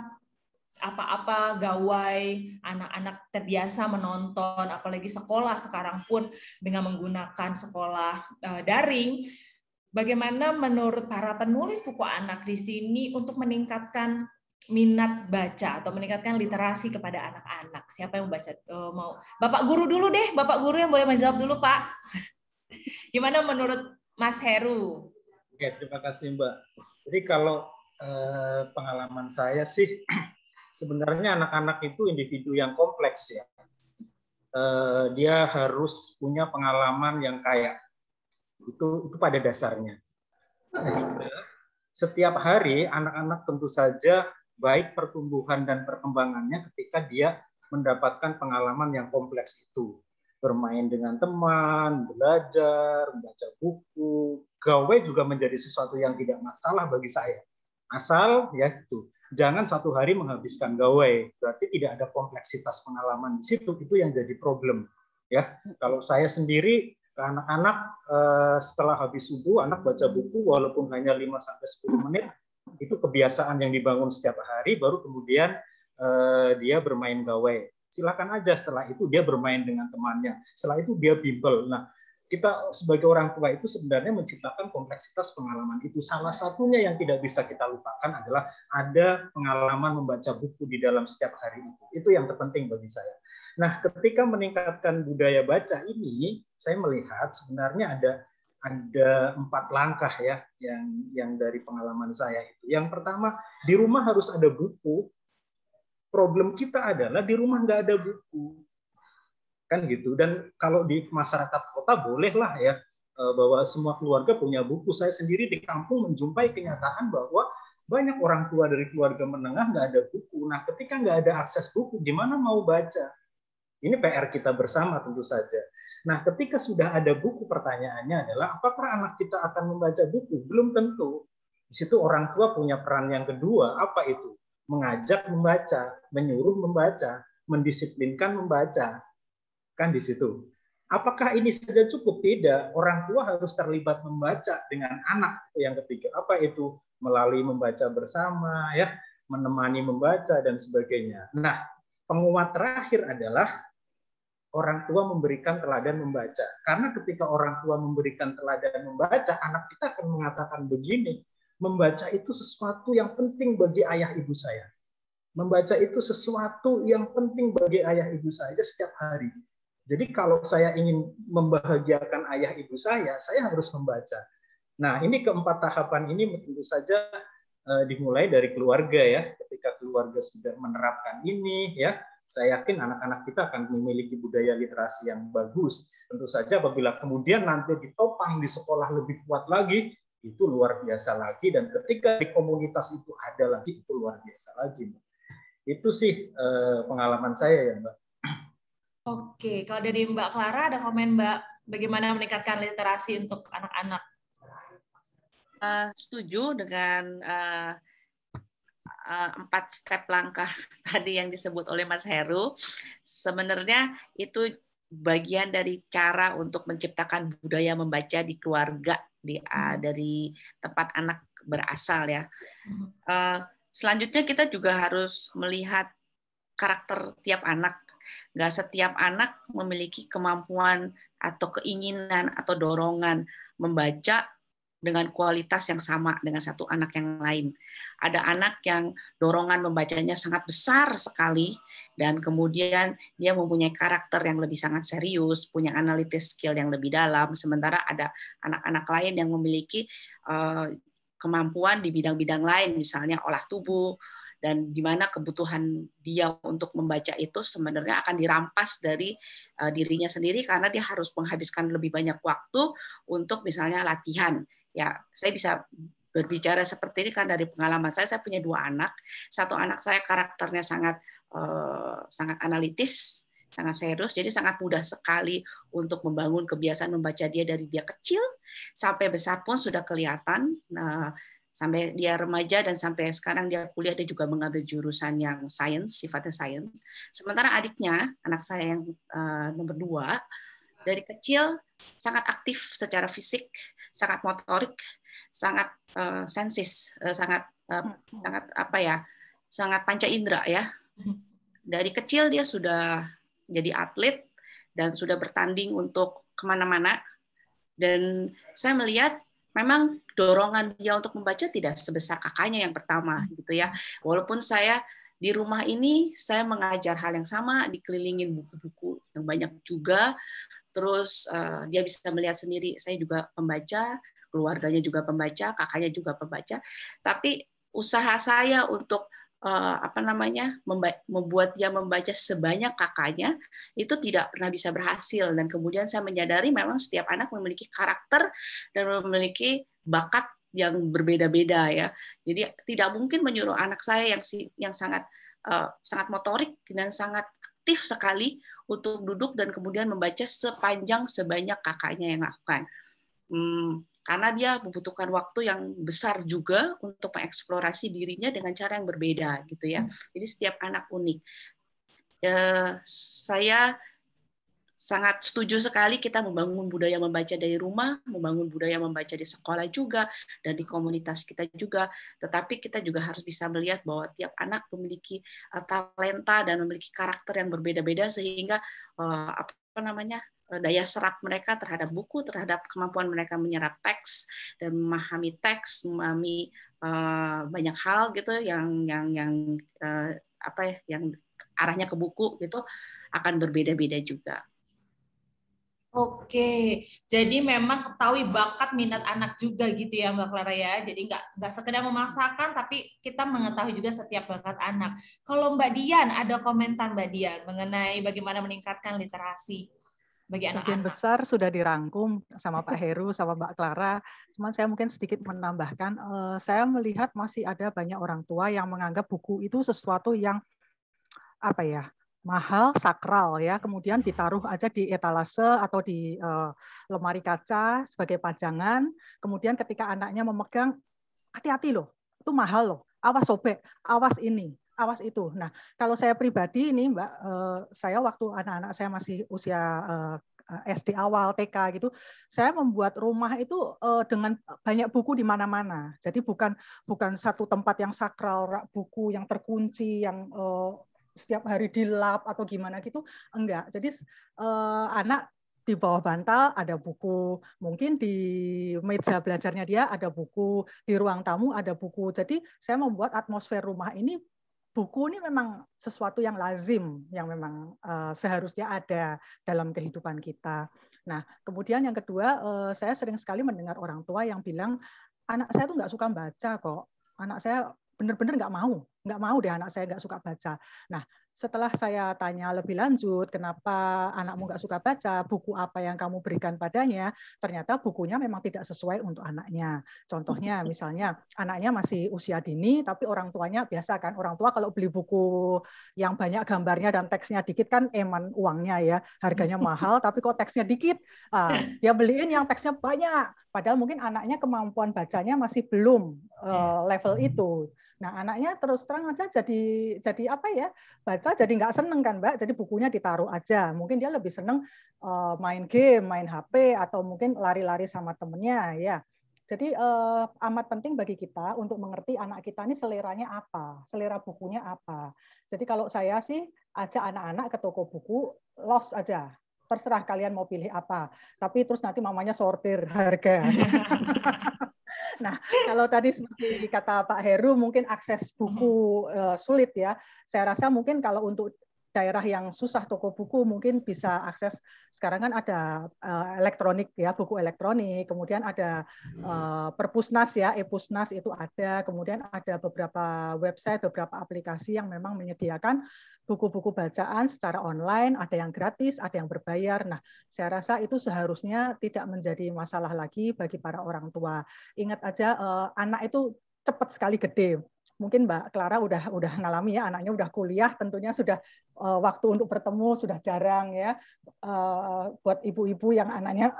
apa-apa gawai, anak-anak terbiasa menonton, apalagi sekolah sekarang pun dengan menggunakan sekolah daring. Bagaimana menurut para penulis buku anak di sini untuk meningkatkan minat baca atau meningkatkan literasi kepada anak-anak? Siapa yang baca? Mau Bapak Guru dulu deh, Bapak Guru yang boleh menjawab dulu, Pak. Gimana menurut Mas Heru? Oke, terima kasih Mbak. Jadi kalau pengalaman saya sih, sebenarnya anak-anak itu individu yang kompleks ya. Dia harus punya pengalaman yang kaya. Itu pada dasarnya. Sehingga setiap hari anak-anak tentu saja baik pertumbuhan dan perkembangannya ketika dia mendapatkan pengalaman yang kompleks itu. Bermain dengan teman, belajar, membaca buku, gawe juga menjadi sesuatu yang tidak masalah bagi saya. Asal ya itu, jangan satu hari menghabiskan gawe, berarti tidak ada kompleksitas pengalaman di situ, itu yang jadi problem. Ya, kalau saya sendiri ke anak-anak setelah habis subuh anak baca buku walaupun hanya 5-10 menit, itu kebiasaan yang dibangun setiap hari, baru kemudian dia bermain gawai. Silakan aja setelah itu dia bermain dengan temannya, setelah itu dia bimbel. Nah, kita sebagai orang tua itu sebenarnya menciptakan kompleksitas pengalaman itu. Salah satunya yang tidak bisa kita lupakan adalah ada pengalaman membaca buku di dalam setiap hari itu. Itu yang terpenting bagi saya. Nah, ketika meningkatkan budaya baca ini, saya melihat sebenarnya ada 4 langkah ya yang dari pengalaman saya itu. Yang pertama, di rumah harus ada buku. Problem kita adalah di rumah nggak ada buku, kan gitu. Dan kalau di masyarakat kota bolehlah ya bahwa semua keluarga punya buku. Saya sendiri di kampung menjumpai kenyataan bahwa banyak orang tua dari keluarga menengah nggak ada buku. Nah, ketika nggak ada akses buku, gimana mau baca? Ini PR kita bersama tentu saja. Nah, ketika sudah ada buku, pertanyaannya adalah apakah anak kita akan membaca buku? Belum tentu. Di situ orang tua punya peran yang kedua. Apa itu? Mengajak membaca, menyuruh membaca, mendisiplinkan membaca. Kan di situ. Apakah ini saja cukup? Tidak. Orang tua harus terlibat membaca dengan anak. Yang ketiga, apa itu? Melalui membaca bersama, ya, menemani membaca dan sebagainya. Nah, penguat terakhir adalah orang tua memberikan teladan membaca. Karena ketika orang tua memberikan teladan membaca, anak kita akan mengatakan begini, membaca itu sesuatu yang penting bagi ayah ibu saya. Membaca itu sesuatu yang penting bagi ayah ibu saya setiap hari. Jadi kalau saya ingin membahagiakan ayah ibu saya harus membaca. Nah, ini keempat tahapan ini tentu saja dimulai dari keluarga ya. Ketika keluarga sudah menerapkan ini ya, saya yakin anak-anak kita akan memiliki budaya literasi yang bagus. Tentu saja apabila kemudian nanti ditopang di sekolah lebih kuat lagi, itu luar biasa lagi. Dan ketika di komunitas itu ada lagi, itu luar biasa lagi. Itu sih pengalaman saya ya, Mbak. Oke, kalau dari Mbak Clara ada komen Mbak, bagaimana meningkatkan literasi untuk anak-anak? Setuju dengan 4 step langkah tadi yang disebut oleh Mas Heru. Sebenarnya itu bagian dari cara untuk menciptakan budaya membaca di keluarga, dari tempat anak berasal ya. Selanjutnya kita juga harus melihat karakter tiap anak. nggak setiap anak memiliki kemampuan atau keinginan atau dorongan membaca dengan kualitas yang sama dengan satu anak yang lain. Ada anak yang dorongan membacanya sangat besar sekali, dan kemudian dia mempunyai karakter yang lebih sangat serius, punya analitis skill yang lebih dalam, sementara ada anak-anak lain yang memiliki kemampuan di bidang-bidang lain, misalnya olah tubuh, dan di mana kebutuhan dia untuk membaca itu sebenarnya akan dirampas dari dirinya sendiri karena dia harus menghabiskan lebih banyak waktu untuk misalnya latihan. Ya, saya bisa berbicara seperti ini kan dari pengalaman saya. Saya punya 2 anak. Satu anak saya karakternya sangat analitis, sangat serius, jadi sangat mudah sekali untuk membangun kebiasaan membaca dia dari dia kecil sampai besar pun sudah kelihatan. Nah, sampai dia remaja dan sampai sekarang dia kuliah, dia juga mengambil jurusan yang sains, sifatnya sains. Sementara adiknya, anak saya yang nomor 2, dari kecil sangat aktif secara fisik, sangat motorik, sangat sensis, sangat sangat panca indera ya. Dari kecil dia sudah jadi atlet dan sudah bertanding untuk kemana-mana. Dan saya melihat memang dorongan dia untuk membaca tidak sebesar kakaknya yang pertama gitu ya. Walaupun saya di rumah ini saya mengajar hal yang sama, dikelilingin buku-buku yang banyak juga. Terus dia bisa melihat sendiri, saya juga pembaca, keluarganya juga pembaca, kakaknya juga pembaca. Tapi usaha saya untuk membuat dia membaca sebanyak kakaknya itu tidak pernah bisa berhasil. Dan kemudian saya menyadari memang setiap anak memiliki karakter dan memiliki bakat yang berbeda-beda ya. Jadi tidak mungkin menyuruh anak saya yang sangat motorik dan sangat aktif sekali untuk duduk dan kemudian membaca sebanyak kakaknya yang lakukan. Karena dia membutuhkan waktu yang besar juga untuk mengeksplorasi dirinya dengan cara yang berbeda gitu ya. Jadi setiap anak unik. Saya sangat setuju sekali kita membangun budaya membaca dari rumah, membangun budaya membaca di sekolah juga, dan di komunitas kita juga. Tetapi kita juga harus bisa melihat bahwa tiap anak memiliki talenta dan memiliki karakter yang berbeda-beda sehingga daya serap mereka terhadap buku, terhadap kemampuan mereka menyerap teks dan memahami teks, memahami banyak hal gitu yang arahnya ke buku gitu akan berbeda-beda juga. Oke, jadi memang ketahui bakat minat anak juga gitu ya Mbak Clara ya. Jadi nggak sekedar memaksakan, tapi kita mengetahui juga setiap bakat anak. Kalau Mbak Dian, ada komentar Mbak Dian mengenai bagaimana meningkatkan literasi bagi anak-anak? Sebagian besar sudah dirangkum sama Pak Heru, sama Mbak Clara. Cuman saya mungkin sedikit menambahkan, saya melihat masih ada banyak orang tua yang menganggap buku itu sesuatu yang mahal, sakral ya, kemudian ditaruh aja di etalase atau di lemari kaca sebagai pajangan. Kemudian ketika anaknya memegang, hati-hati loh, itu mahal loh, awas sobek, awas ini, awas itu. Nah, kalau saya pribadi ini Mbak, saya waktu anak-anak saya masih usia SD awal, TK gitu, saya membuat rumah itu dengan banyak buku di mana-mana. Jadi bukan satu tempat yang sakral, rak buku yang terkunci, yang setiap hari dilap atau gimana gitu, enggak. Jadi anak di bawah bantal ada buku, mungkin di meja belajarnya dia ada buku, di ruang tamu ada buku. Jadi saya membuat atmosfer rumah ini, buku ini memang sesuatu yang lazim, yang memang seharusnya ada dalam kehidupan kita. Nah, kemudian yang kedua, saya sering sekali mendengar orang tua yang bilang, anak saya tuh nggak suka baca kok, anak saya benar-benar nggak mau deh anak saya nggak suka baca. Nah, setelah saya tanya lebih lanjut, kenapa anakmu nggak suka baca, buku apa yang kamu berikan padanya, ternyata bukunya memang tidak sesuai untuk anaknya. Contohnya, misalnya anaknya masih usia dini, tapi orang tuanya biasa kan, orang tua kalau beli buku yang banyak gambarnya dan teksnya dikit kan eman uangnya ya, harganya mahal, tapi kok teksnya dikit, dia beliin yang teksnya banyak, padahal mungkin anaknya kemampuan bacanya masih belum level itu. Nah, anaknya terus terang aja jadi apa ya, baca jadi nggak seneng kan Mbak, jadi bukunya ditaruh aja. Mungkin dia lebih seneng main game, main HP, atau mungkin lari-lari sama temennya ya. Jadi amat penting bagi kita untuk mengerti anak kita ini seleranya apa, selera bukunya apa. Jadi kalau saya sih ajak anak-anak ke toko buku, los aja. Terserah kalian mau pilih apa. Tapi terus nanti mamanya sortir harga. Nah, kalau tadi seperti kata Pak Heru, mungkin akses buku sulit ya. Saya rasa mungkin kalau untuk daerah yang susah toko buku mungkin bisa akses, sekarang kan ada elektronik ya, buku elektronik, kemudian ada Perpusnas ya, e-Pusnas itu ada, kemudian ada beberapa website, beberapa aplikasi yang memang menyediakan buku-buku bacaan secara online, ada yang gratis, ada yang berbayar. Nah, saya rasa itu seharusnya tidak menjadi masalah lagi bagi para orang tua. Ingat aja, anak itu cepat sekali gede. Mungkin Mbak Clara udah ngalami ya, anaknya udah kuliah, tentunya sudah waktu untuk bertemu sudah jarang ya. Buat ibu-ibu yang anaknya,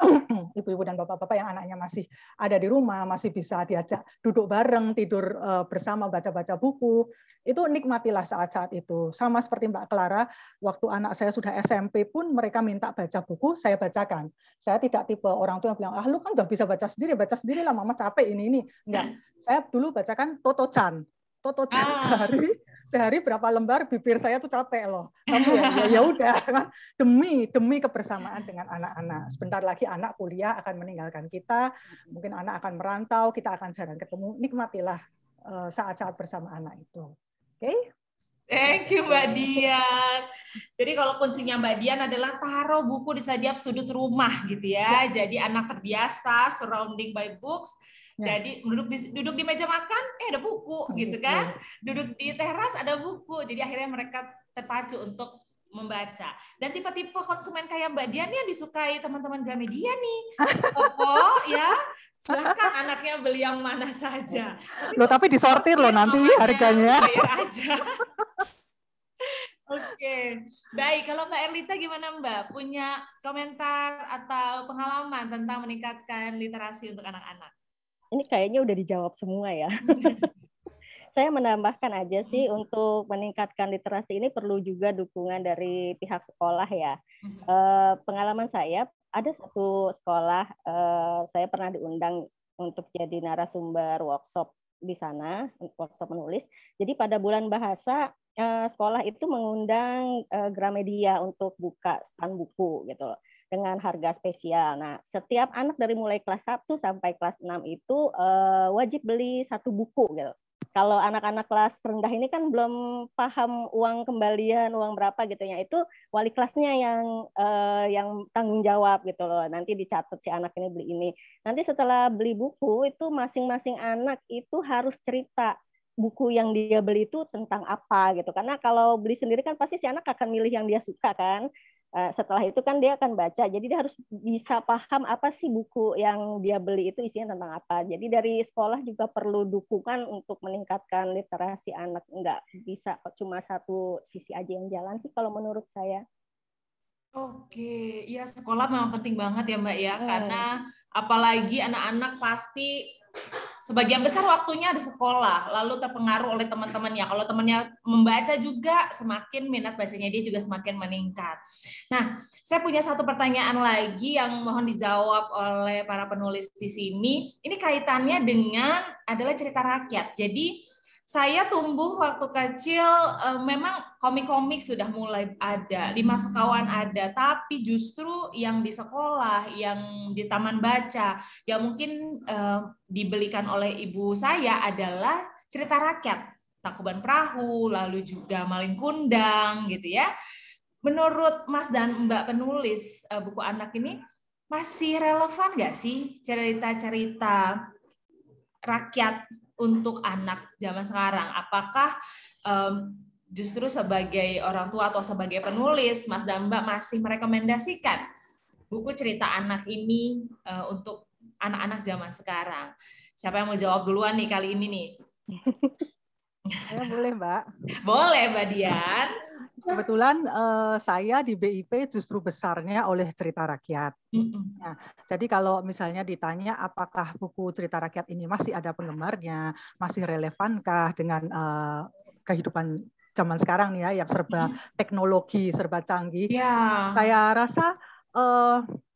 ibu-ibu dan bapak-bapak yang anaknya masih ada di rumah, masih bisa diajak duduk bareng, tidur bersama, baca-baca buku, itu nikmatilah saat-saat itu. Sama seperti Mbak Clara, waktu anak saya sudah SMP pun mereka minta baca buku, saya bacakan. Saya tidak tipe orang tua yang bilang, lu kan udah bisa baca sendiri lah, mama capek ini. Enggak, saya dulu bacakan Toto-chan sehari berapa lembar, bibir saya tuh capek loh. Tapi ya udah kan, demi kebersamaan dengan anak-anak. Sebentar lagi anak kuliah akan meninggalkan kita, mungkin anak akan merantau, kita akan jarang ketemu. Nikmatilah saat-saat bersama anak itu. Oke? Thank you Mbak Dian. Jadi kalau kuncinya Mbak Dian adalah taruh buku di setiap sudut rumah gitu ya. Jadi anak terbiasa surrounding by books. Jadi duduk di meja makan, ada buku gitu kan. Duduk di teras ada buku. Jadi akhirnya mereka terpacu untuk membaca. Dan tipe-tipe konsumen kayak Mbak Dian yang disukai teman-teman Gramedia nih. Oh ya, silakan anaknya beli yang mana saja. Tapi disortir loh nanti harganya. Bayar aja. Oke, baik. Kalau Mbak Erlita gimana Mbak? Punya komentar atau pengalaman tentang meningkatkan literasi untuk anak-anak? Ini kayaknya udah dijawab semua ya. Saya menambahkan aja sih, untuk meningkatkan literasi ini perlu juga dukungan dari pihak sekolah ya. Pengalaman saya, ada satu sekolah, saya pernah diundang untuk jadi narasumber workshop di sana, workshop menulis. Jadi pada bulan bahasa, sekolah itu mengundang Gramedia untuk buka stand buku gitu loh, dengan harga spesial. Nah, setiap anak dari mulai kelas 1 sampai kelas 6 itu wajib beli 1 buku gitu. Kalau anak-anak kelas rendah ini kan belum paham uang kembalian, uang berapa gitu ya. Itu wali kelasnya yang tanggung jawab gitu loh. Nanti dicatat si anak ini beli ini. Nanti setelah beli buku itu masing-masing anak itu harus cerita buku yang dia beli itu tentang apa gitu. Karena kalau beli sendiri kan pasti si anak akan milih yang dia suka kan. Setelah itu kan dia akan baca, jadi dia harus bisa paham apa sih buku yang dia beli itu isinya tentang apa. Jadi dari sekolah juga perlu dukungan untuk meningkatkan literasi anak, nggak bisa cuma satu sisi aja yang jalan sih kalau menurut saya. Oke, ya sekolah memang penting banget ya Mbak ya, karena apalagi anak-anak pasti sebagian besar waktunya di sekolah, lalu terpengaruh oleh teman-temannya. Kalau temannya membaca juga, semakin minat bacanya dia juga semakin meningkat. Nah, saya punya satu pertanyaan lagi yang mohon dijawab oleh para penulis di sini. Ini kaitannya dengan adalah cerita rakyat. Jadi saya tumbuh waktu kecil, memang komik-komik sudah mulai ada, 5 sekawan ada, tapi justru yang di sekolah, yang di taman baca, yang mungkin dibelikan oleh ibu saya adalah cerita rakyat, Tangkuban Perahu, lalu juga Malin Kundang, gitu ya. Menurut Mas dan Mbak penulis buku anak ini, masih relevan nggak sih cerita-cerita rakyat untuk anak zaman sekarang? Apakah justru sebagai orang tua atau sebagai penulis, Mas dan Mbak masih merekomendasikan buku cerita anak ini untuk anak-anak zaman sekarang? Siapa yang mau jawab duluan nih kali ini nih? Boleh Mbak. Boleh Mbak Dian. Kebetulan saya di BIP justru besarnya oleh cerita rakyat. Nah, jadi kalau misalnya ditanya apakah buku cerita rakyat ini masih ada penggemarnya, masih relevankah dengan kehidupan zaman sekarang nih ya, yang serba teknologi, serba canggih, saya rasa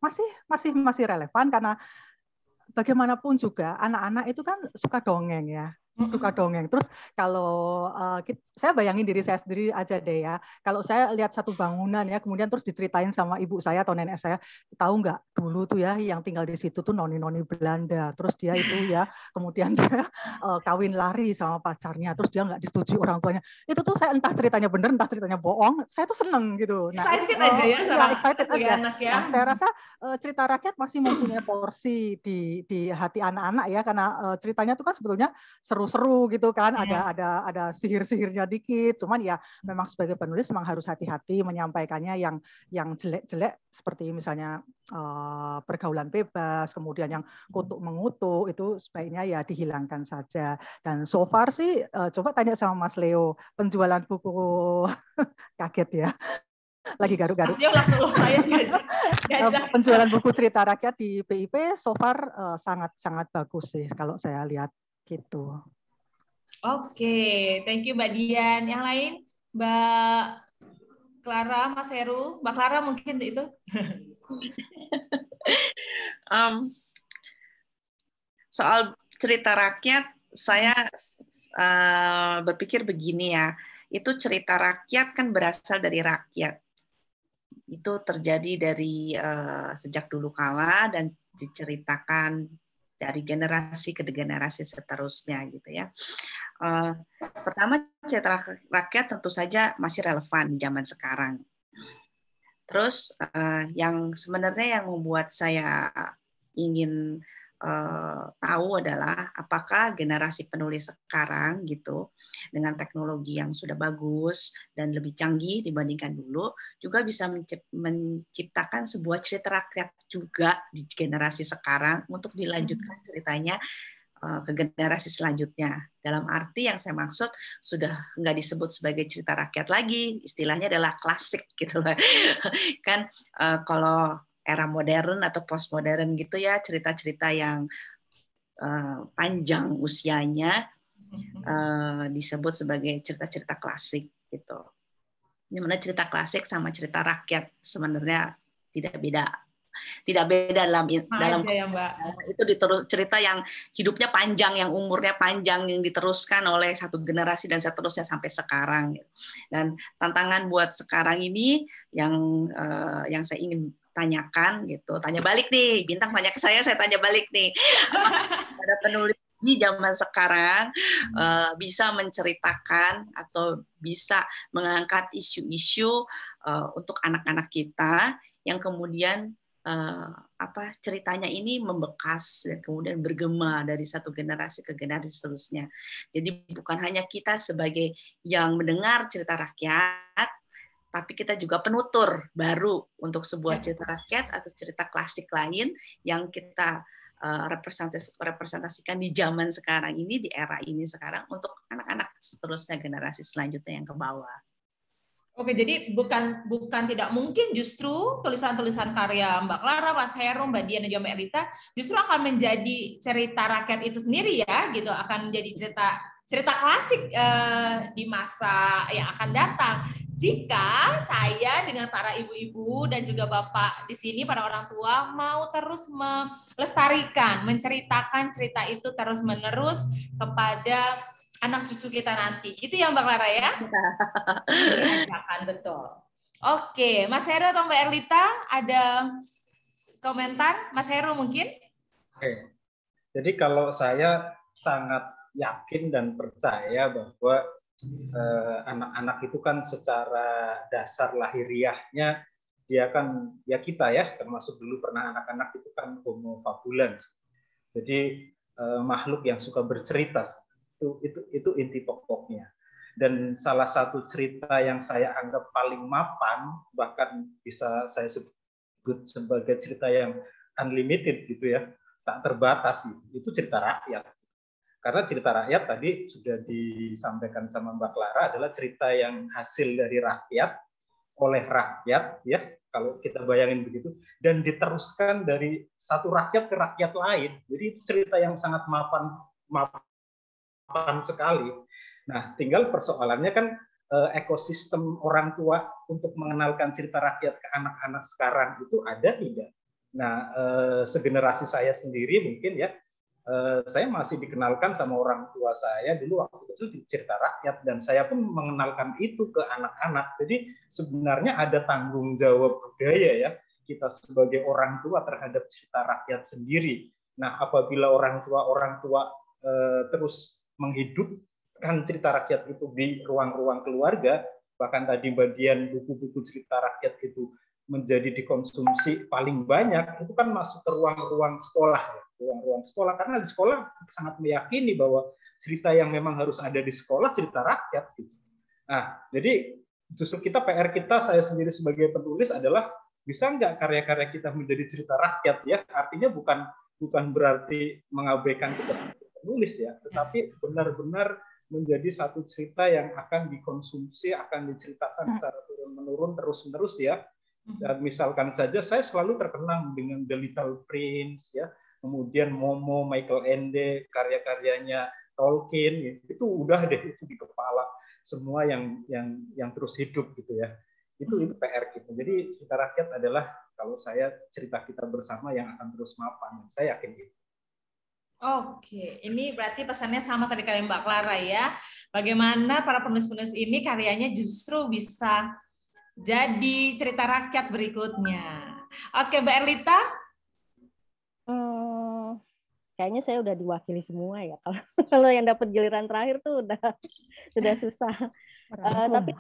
masih relevan, karena bagaimanapun juga anak-anak itu kan suka dongeng ya. Suka dongeng. Terus kalau saya bayangin diri saya sendiri aja deh ya. Kalau saya lihat satu bangunan ya, kemudian terus diceritain sama ibu saya atau nenek saya, tahu nggak dulu tuh ya yang tinggal di situ tuh noni-noni Belanda. Terus dia itu ya, kemudian dia kawin lari sama pacarnya. Terus dia nggak disetujui orang tuanya. Itu tuh saya entah ceritanya bener, entah ceritanya bohong. Saya tuh seneng gitu. Nah, excited aja ya, excited aja. Anak ya. Nah, saya rasa cerita rakyat masih mempunyai porsi di hati anak-anak ya, karena ceritanya tuh kan sebetulnya seru-seru gitu kan, ada sihir-sihirnya dikit, cuman ya memang sebagai penulis memang harus hati-hati menyampaikannya yang jelek-jelek seperti misalnya pergaulan bebas, kemudian yang kutuk mengutuk itu sebaiknya ya dihilangkan saja. Dan so far sih coba tanya sama Mas Leo, penjualan buku kaget ya. Lagi garuk-garuk. Mas Leo langsung saya diajak. Penjualan buku cerita rakyat di PIP so far sangat-sangat bagus sih kalau saya lihat gitu. Oke, thank you Mbak Dian. Yang lain, Mbak Clara, Mas Heru. Mbak Clara mungkin itu. Soal cerita rakyat, saya berpikir begini ya, itu cerita rakyat kan berasal dari rakyat. Itu terjadi dari sejak dulu kala dan diceritakan dari generasi ke generasi seterusnya gitu ya. Pertama, cerita rakyat tentu saja masih relevan di zaman sekarang. Terus yang sebenarnya yang membuat saya ingin tahu adalah apakah generasi penulis sekarang gitu dengan teknologi yang sudah bagus dan lebih canggih dibandingkan dulu juga bisa menciptakan sebuah cerita rakyat juga di generasi sekarang untuk dilanjutkan ceritanya ke generasi selanjutnya. Dalam arti yang saya maksud sudah nggak disebut sebagai cerita rakyat lagi, istilahnya adalah klasik gitu loh. Kan kalau era modern atau postmodern gitu ya, cerita-cerita yang panjang usianya disebut sebagai cerita-cerita klasik gitu. Dimana cerita klasik sama cerita rakyat sebenarnya tidak beda dalam ya, Mbak. Itu cerita yang hidupnya panjang, yang umurnya panjang, yang diteruskan oleh satu generasi dan seterusnya sampai sekarang. Dan tantangan buat sekarang ini yang saya ingin tanyakan gitu, tanya balik nih, Bintang tanya ke saya tanya balik nih. Ada penulis di zaman sekarang bisa menceritakan atau bisa mengangkat isu-isu untuk anak-anak kita yang kemudian ceritanya ini membekas dan kemudian bergema dari satu generasi ke generasi seterusnya. Jadi bukan hanya kita sebagai yang mendengar cerita rakyat, tapi kita juga penutur baru untuk sebuah cerita rakyat atau cerita klasik lain yang kita representasikan di zaman sekarang ini, di era ini sekarang untuk anak-anak seterusnya, generasi selanjutnya yang ke bawah. Oke, jadi bukan tidak mungkin justru tulisan-tulisan karya Mbak Clara, Mas Heru, Mbak Dian, dan juga Mbak Elita justru akan menjadi cerita rakyat itu sendiri ya, gitu, akan menjadi cerita klasik di masa yang akan datang. Jika saya dengan para ibu-ibu dan juga bapak di sini, para orang tua mau terus melestarikan, menceritakan cerita itu terus-menerus kepada anak cucu kita nanti, gitu ya Mbak Clara ya? Ajakan, betul. Oke, Mas Heru atau Mbak Erlita ada komentar? Mas Heru mungkin? Oke, jadi kalau saya sangat yakin dan percaya bahwa anak-anak itu kan secara dasar lahiriahnya dia kan ya kita ya, termasuk dulu pernah anak-anak itu kan homo fabulans. Jadi makhluk yang suka bercerita. Itu inti pokoknya. Dan salah satu cerita yang saya anggap paling mapan, bahkan bisa saya sebut sebagai cerita yang unlimited gitu ya, tak terbatas, itu cerita rakyat. Karena cerita rakyat tadi sudah disampaikan sama Mbak Clara adalah cerita yang hasil dari rakyat, oleh rakyat ya, kalau kita bayangin begitu, dan diteruskan dari satu rakyat ke rakyat lain. Jadi itu cerita yang sangat mapan sekali. Nah, tinggal persoalannya kan ekosistem orang tua untuk mengenalkan cerita rakyat ke anak-anak sekarang itu ada tidak? Nah, segenerasi saya sendiri mungkin ya, saya masih dikenalkan sama orang tua saya dulu waktu kecil di cerita rakyat, dan saya pun mengenalkan itu ke anak-anak. Jadi sebenarnya ada tanggung jawab budaya ya kita sebagai orang tua terhadap cerita rakyat sendiri. Nah, apabila orang tua terus menghidupkan cerita rakyat itu di ruang-ruang keluarga, bahkan tadi bagian buku-buku cerita rakyat itu menjadi dikonsumsi paling banyak, itu kan masuk ke ruang-ruang sekolah ya. Ruang-ruang sekolah, karena di sekolah sangat meyakini bahwa cerita yang memang harus ada di sekolah cerita rakyat gitu. Nah, jadi justru PR kita, saya sendiri sebagai penulis adalah bisa nggak karya-karya kita menjadi cerita rakyat ya, artinya bukan berarti mengabaikan kita sebagai penulis ya, tetapi benar-benar menjadi satu cerita yang akan dikonsumsi, akan diceritakan secara turun-menurun terus-menerus ya. Dan misalkan saja saya selalu terkenang dengan The Little Prince ya, kemudian Momo, Michael Ende, karya-karyanya Tolkien, itu udah deh itu di kepala semua yang terus hidup gitu ya. Itu PR kita. Jadi cerita rakyat adalah kalau saya cerita kita bersama yang akan terus mapan. Saya yakin gitu. Oke, ini berarti pesannya sama tadi kalian Mbak Clara ya. Bagaimana para penulis-penulis ini karyanya justru bisa jadi cerita rakyat berikutnya. Oke, Mbak Erlita? Kayaknya saya udah diwakili semua ya. Kalau yang dapat giliran terakhir tuh sudah susah. Tapi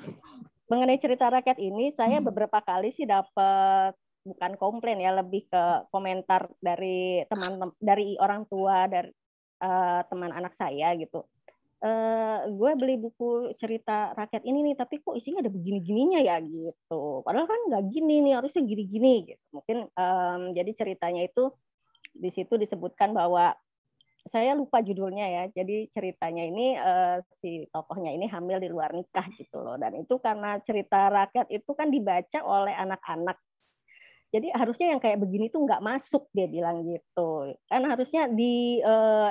mengenai cerita rakyat ini, saya beberapa kali sih dapat bukan komplain ya, lebih ke komentar dari teman-teman, dari orang tua, dari teman anak saya gitu. Gue beli buku cerita rakyat ini nih, tapi kok isinya ada begini-gininya ya gitu. Padahal kan nggak gini nih, harusnya gini-gini gitu. Mungkin jadi ceritanya itu di situ disebutkan bahwa saya lupa judulnya ya. Jadi ceritanya ini si tokohnya ini hamil di luar nikah gitu loh. Dan itu karena cerita rakyat itu kan dibaca oleh anak-anak. Jadi harusnya yang kayak begini tuh nggak masuk, dia bilang gitu. Kan harusnya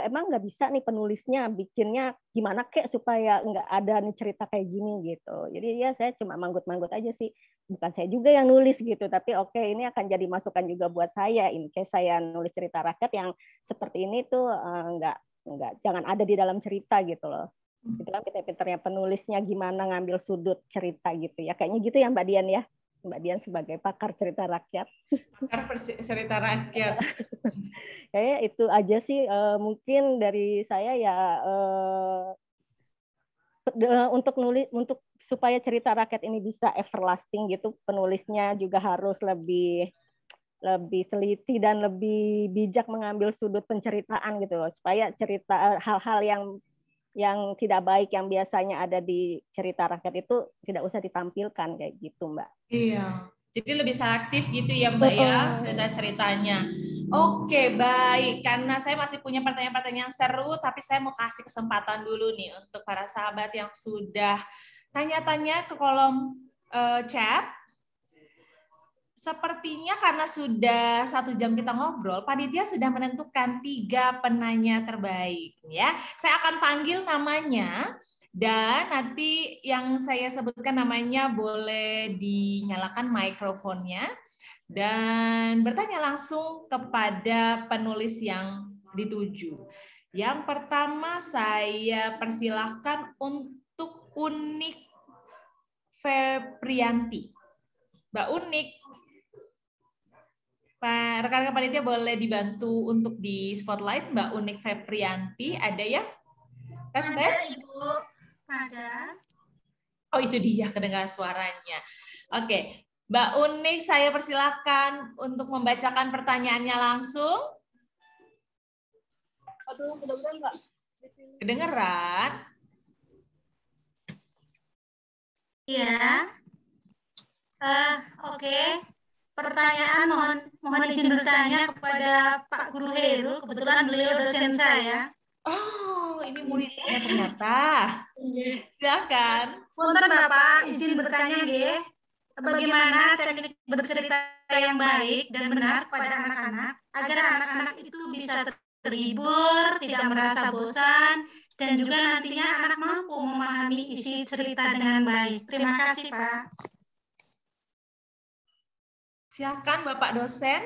emang nggak bisa nih penulisnya bikinnya gimana kek supaya nggak ada nih cerita kayak gini gitu. Jadi ya saya cuma manggut-manggut aja sih. Bukan saya juga yang nulis gitu, tapi oke, ini akan jadi masukan juga buat saya. Ini kayak saya nulis cerita rakyat yang seperti ini tuh jangan ada di dalam cerita gitu loh. Itu kan pinter-pinternya penulisnya gimana ngambil sudut cerita gitu ya. Kayaknya gitu ya Mbak Dian ya. Mbak Dian sebagai pakar cerita rakyat. Pakar cerita rakyat. Kayaknya itu aja sih mungkin dari saya ya, untuk supaya cerita rakyat ini bisa everlasting gitu, penulisnya juga harus lebih teliti dan lebih bijak mengambil sudut penceritaan gitu loh, supaya cerita hal-hal yang tidak baik yang biasanya ada di cerita rakyat itu tidak usah ditampilkan kayak gitu, Mbak. Iya, jadi lebih selektif gitu ya Mbak ya cerita-ceritanya. Oke, baik. Karena saya masih punya pertanyaan-pertanyaan seru, tapi saya mau kasih kesempatan dulu nih untuk para sahabat yang sudah tanya-tanya ke kolom chat. Sepertinya karena sudah 1 jam kita ngobrol, panitia sudah menentukan 3 penanya terbaik. Ya, saya akan panggil namanya dan nanti yang saya sebutkan namanya boleh dinyalakan mikrofonnya dan bertanya langsung kepada penulis yang dituju. Yang pertama saya persilahkan untuk Unik Febrianti. Mbak Unik. Pak rekan-rekan panitia boleh dibantu untuk di spotlight Mbak Unik Febrianti, ada ya? Tes. Ibu. Ada. Oh itu dia kedengaran suaranya. Oke, Mbak Unik saya persilahkan untuk membacakan pertanyaannya langsung. Aduh, kedengeran nggak? Kedengeran? Iya. Oke. Pertanyaan mohon izin bertanya kepada Pak Guru Heru. Kebetulan beliau dosen saya. Oh, ini muridnya ternyata. Silakan. Punten Bapak, izin bertanya nggih. Bagaimana teknik bercerita yang baik dan benar pada anak-anak agar anak-anak itu bisa terhibur, tidak merasa bosan, dan juga nantinya anak mampu memahami isi cerita dengan baik. Terima kasih, Pak. Silakan Bapak dosen.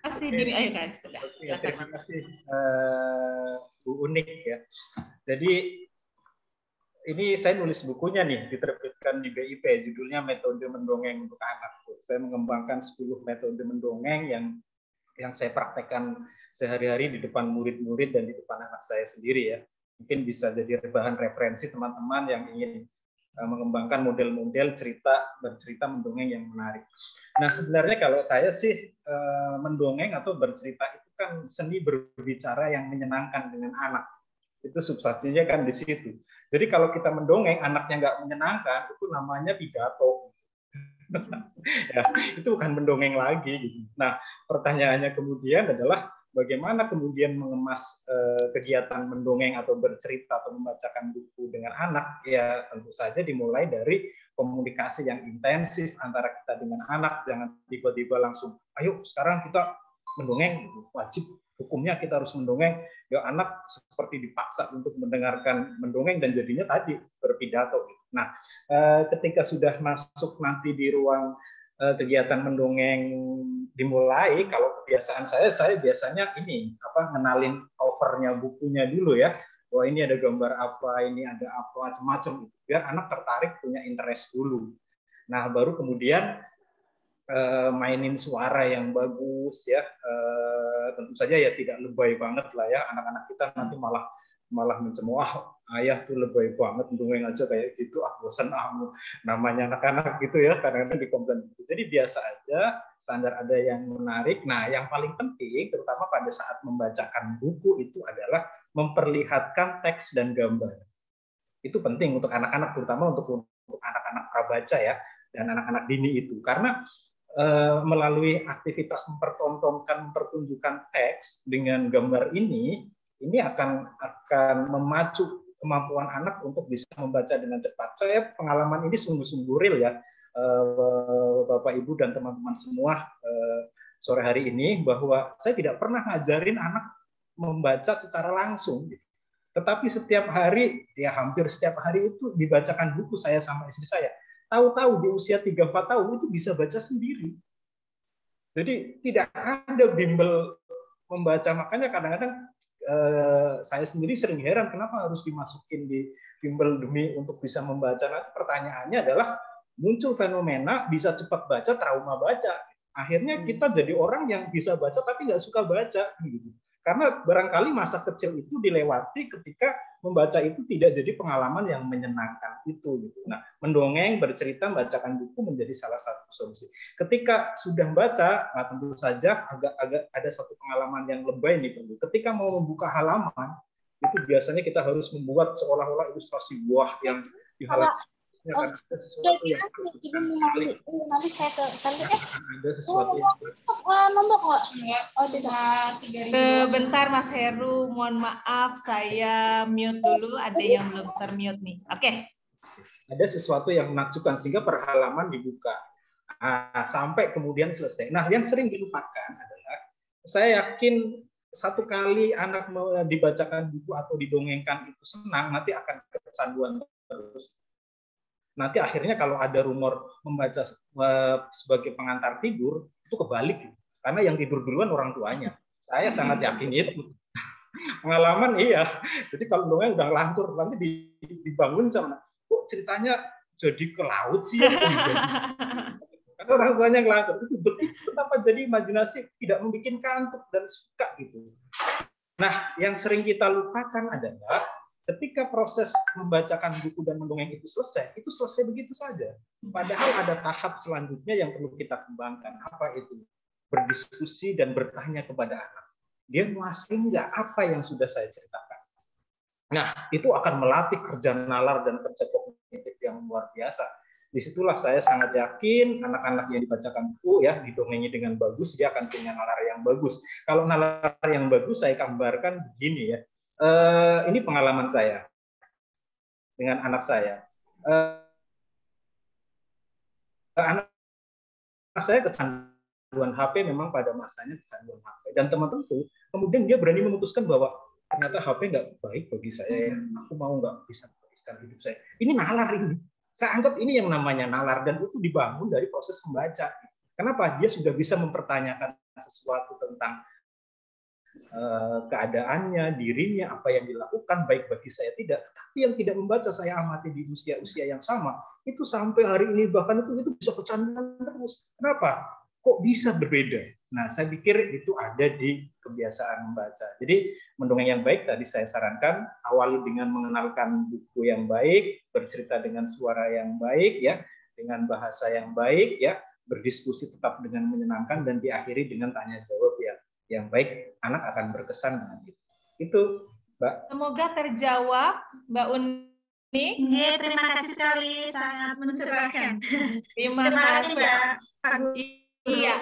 Masih di kan sudah. Ya, terima kasih Bu Unik ya. Jadi ini saya nulis bukunya nih, diterbitkan di BIP, judulnya Metode Mendongeng untuk Anak. Saya mengembangkan 10 metode mendongeng yang saya praktekkan sehari-hari di depan murid-murid dan di depan anak saya sendiri ya. Mungkin bisa jadi bahan referensi teman-teman yang ingin mengembangkan model-model bercerita mendongeng yang menarik. Nah, sebenarnya kalau saya sih mendongeng atau bercerita itu kan seni berbicara yang menyenangkan dengan anak. Itu substansinya kan di situ. Jadi kalau kita mendongeng anaknya nggak menyenangkan, itu namanya pidato. Ya, itu bukan mendongeng lagi. Gitu. Nah, pertanyaannya kemudian adalah bagaimana kemudian mengemas kegiatan mendongeng atau bercerita atau membacakan buku dengan anak? Ya, tentu saja dimulai dari komunikasi yang intensif antara kita dengan anak. Jangan tiba-tiba langsung, ayo sekarang kita mendongeng, wajib hukumnya kita harus mendongeng. Ya, anak seperti dipaksa untuk mendengarkan mendongeng dan jadinya tadi berpidato. Nah, ketika sudah masuk nanti di ruang kegiatan mendongeng dimulai, kalau kebiasaan saya biasanya ngenalin covernya bukunya dulu ya. Wah, ini ada gambar apa, ini ada apa, macam-macam, biar anak tertarik, punya interest dulu. Nah, baru kemudian mainin suara yang bagus ya, tentu saja ya tidak lebay banget lah ya, anak-anak kita nanti malah mencemooh, ayah tuh lebay banget mendongeng aja kayak gitu, bosan namanya anak-anak gitu ya, kadang-kadang dikomplain. Jadi biasa aja, standar ada yang menarik. Nah, yang paling penting terutama pada saat membacakan buku itu adalah memperlihatkan teks dan gambar. Itu penting untuk anak-anak, terutama untuk anak-anak prabaca ya, dan anak-anak dini itu, karena melalui aktivitas mempertunjukkan teks dengan gambar ini akan memacu kemampuan anak untuk bisa membaca dengan cepat. Saya pengalaman ini sungguh-sungguh real ya, Bapak Ibu dan teman-teman semua, sore hari ini, bahwa saya tidak pernah ngajarin anak membaca secara langsung, tetapi setiap hari, ya hampir setiap hari itu dibacakan buku saya sama istri saya. Tahu-tahu di usia 3-4 tahun itu bisa baca sendiri. Jadi tidak ada bimbel membaca. Makanya kadang-kadang saya sendiri sering heran kenapa harus dimasukin di bimbel demi untuk bisa membaca. Nanti pertanyaannya adalah muncul fenomena bisa cepat baca, trauma baca. Akhirnya kita jadi orang yang bisa baca tapi nggak suka baca. Gitu. Karena barangkali masa kecil itu dilewati ketika membaca itu tidak jadi pengalaman yang menyenangkan itu. Gitu. Nah, mendongeng, bercerita, membacakan buku menjadi salah satu solusi. Ketika sudah baca, nah tentu saja agak ada satu pengalaman yang lebay nih perlu. Ketika mau membuka halaman, itu biasanya kita harus membuat seolah-olah ilustrasi buah yang di halaman. Ada sesuatu yang nanti saya ke ada sesuatu nombok nggak? Oh tidak. Bentar Mas Heru, mohon maaf saya mute dulu, ada yang belum termute nih. Oke. Ada sesuatu yang menakjubkan sehingga per halaman dibuka sampai kemudian selesai. Nah, yang sering dilupakan adalah saya yakin satu kali anak dibacakan buku atau didongengkan itu senang, nanti akan kecanduan terus. Nanti akhirnya kalau ada rumor membaca sebagai pengantar tidur, itu kebalik. Karena yang tidur duluan orang tuanya. Saya sangat yakin itu. Pengalaman iya. Jadi kalau dongeng udah ngelantur, nanti dibangun sama, kok ceritanya jadi ke laut sih? Ya? Karena orang tuanya ngelantur. Itu betapa jadi imajinasi tidak membuat kantuk dan suka gitu. Nah, yang sering kita lupakan adalah ketika proses membacakan buku dan mendongeng itu selesai begitu saja. Padahal ada tahap selanjutnya yang perlu kita kembangkan. Apa itu? Berdiskusi dan bertanya kepada anak. Dia menguasai nggak apa yang sudah saya ceritakan? Nah, itu akan melatih kerja nalar dan kerja kognitif yang luar biasa. Disitulah saya sangat yakin anak-anak yang dibacakan buku ya didongengi dengan bagus, dia akan punya nalar yang bagus. Kalau nalar yang bagus saya gambarkan begini ya. Ini pengalaman saya dengan anak saya. Anak saya kecanduan HP memang pada masanya kecanduan HP. Dan teman-teman tuh kemudian dia berani memutuskan bahwa ternyata HP nggak baik bagi saya. Aku mau nggak bisa menghabiskan hidup saya. Ini nalar ini. Saya anggap ini yang namanya nalar dan itu dibangun dari proses membaca. Kenapa? Dia sudah bisa mempertanyakan sesuatu tentang keadaannya, dirinya, apa yang dilakukan, baik bagi saya tidak. Tapi yang tidak membaca saya amati di usia-usia yang sama, itu sampai hari ini bahkan itu bisa kecanduan terus. Kenapa? Kok bisa berbeda? Nah, saya pikir itu ada di kebiasaan membaca. Jadi, mendongeng yang baik tadi saya sarankan, awali dengan mengenalkan buku yang baik, bercerita dengan suara yang baik, ya, dengan bahasa yang baik, ya, berdiskusi tetap dengan menyenangkan, dan diakhiri dengan tanya jawab yang baik. Anak akan berkesan dengan itu. Itu, Mbak. Semoga terjawab, Mbak Uni. Iya, terima kasih sekali, sangat mencerahkan. Terima kasih, Mbak. Iya,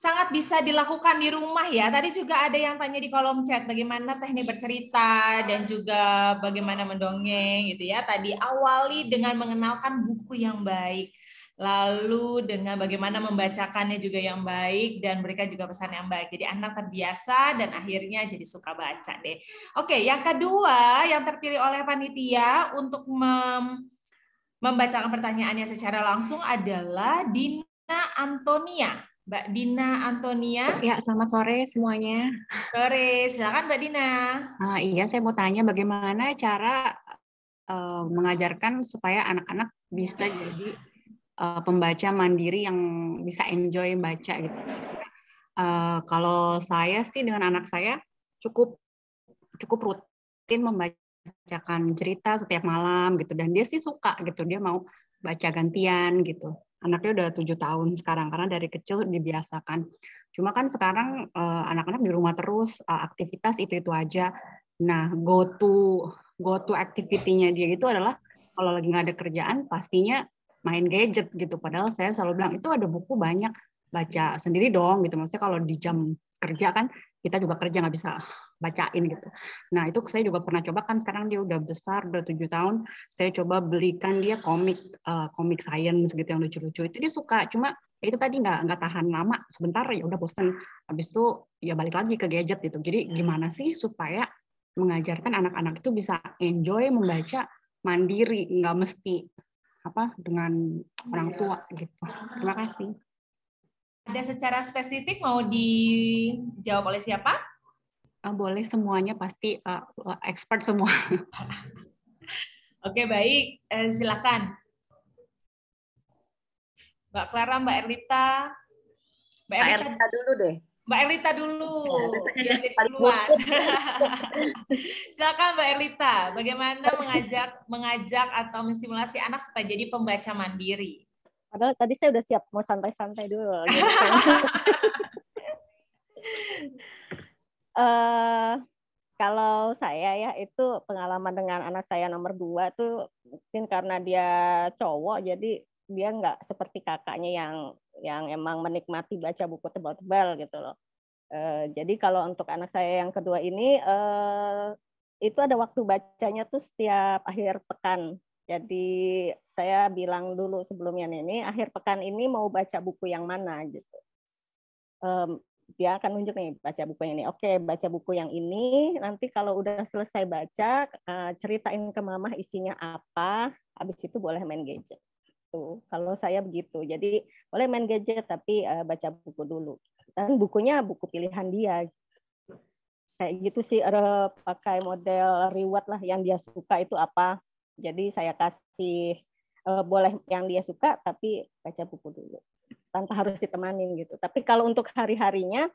sangat bisa dilakukan di rumah ya. Tadi juga ada yang tanya di kolom chat bagaimana teknik bercerita dan juga bagaimana mendongeng gitu ya. Tadi awali dengan mengenalkan buku yang baik, lalu dengan bagaimana membacakannya juga yang baik, dan berikan juga pesan yang baik. Jadi anak terbiasa dan akhirnya jadi suka baca deh. Oke, yang kedua yang terpilih oleh panitia untuk membacakan pertanyaannya secara langsung adalah Dina Antonia. Mbak Dina Antonia. Ya, selamat sore semuanya. Sore, silakan Mbak Dina. Iya, saya mau tanya bagaimana cara mengajarkan supaya anak-anak bisa jadi pembaca mandiri yang bisa enjoy baca gitu. Kalau saya sih dengan anak saya cukup rutin membacakan cerita setiap malam gitu, dan dia sih suka gitu, dia mau baca gantian gitu. Anaknya udah 7 tahun sekarang karena dari kecil dibiasakan. Cuma kan sekarang anak-anak di rumah terus, aktivitas itu aja. Nah, go to activity-nya dia itu adalah kalau lagi nggak ada kerjaan pastinya main gadget gitu. Padahal saya selalu bilang itu ada buku banyak, baca sendiri dong gitu. Maksudnya kalau di jam kerja kan kita juga kerja nggak bisa bacain gitu. Nah, itu saya juga pernah coba, kan sekarang dia udah besar, udah 7 tahun, saya coba belikan dia komik science gitu yang lucu-lucu. Itu dia suka, cuma itu tadi nggak tahan lama, sebentar ya udah bosen. Habis itu ya balik lagi ke gadget gitu. Jadi gimana sih supaya mengajarkan anak-anak itu bisa enjoy membaca mandiri, nggak mesti dengan orang tua gitu. Terima kasih. Ada secara spesifik mau dijawab oleh siapa? Boleh semuanya, pasti expert semua. Oke, baik. Silakan. Mbak Clara, Mbak Erlita. Mbak Erlita dulu deh. Mbak Erlita dulu. Biar jadi duluan. Silakan Mbak Erlita. Bagaimana mengajak atau menstimulasi anak supaya jadi pembaca mandiri? Padahal tadi saya udah siap mau santai-santai dulu. Kalau saya ya, itu pengalaman dengan anak saya nomor 2 tuh mungkin karena dia cowok, jadi dia nggak seperti kakaknya yang emang menikmati baca buku tebal-tebal gitu loh. Jadi kalau untuk anak saya yang kedua ini itu ada waktu bacanya tuh setiap akhir pekan. Jadi saya bilang dulu sebelumnya, ini akhir pekan ini mau baca buku yang mana gitu. Dia akan nunjuk nih, baca buku yang ini. Oke, baca buku yang ini. Nanti kalau udah selesai baca, ceritain ke mama isinya apa. Habis itu boleh main gadget. Tuh, kalau saya begitu. Jadi boleh main gadget tapi baca buku dulu. Dan bukunya buku pilihan dia. Kayak gitu sih, pakai model reward lah, yang dia suka itu apa. Jadi saya kasih boleh yang dia suka tapi baca buku dulu, tanpa harus ditemanin gitu. Tapi kalau untuk hari-harinya,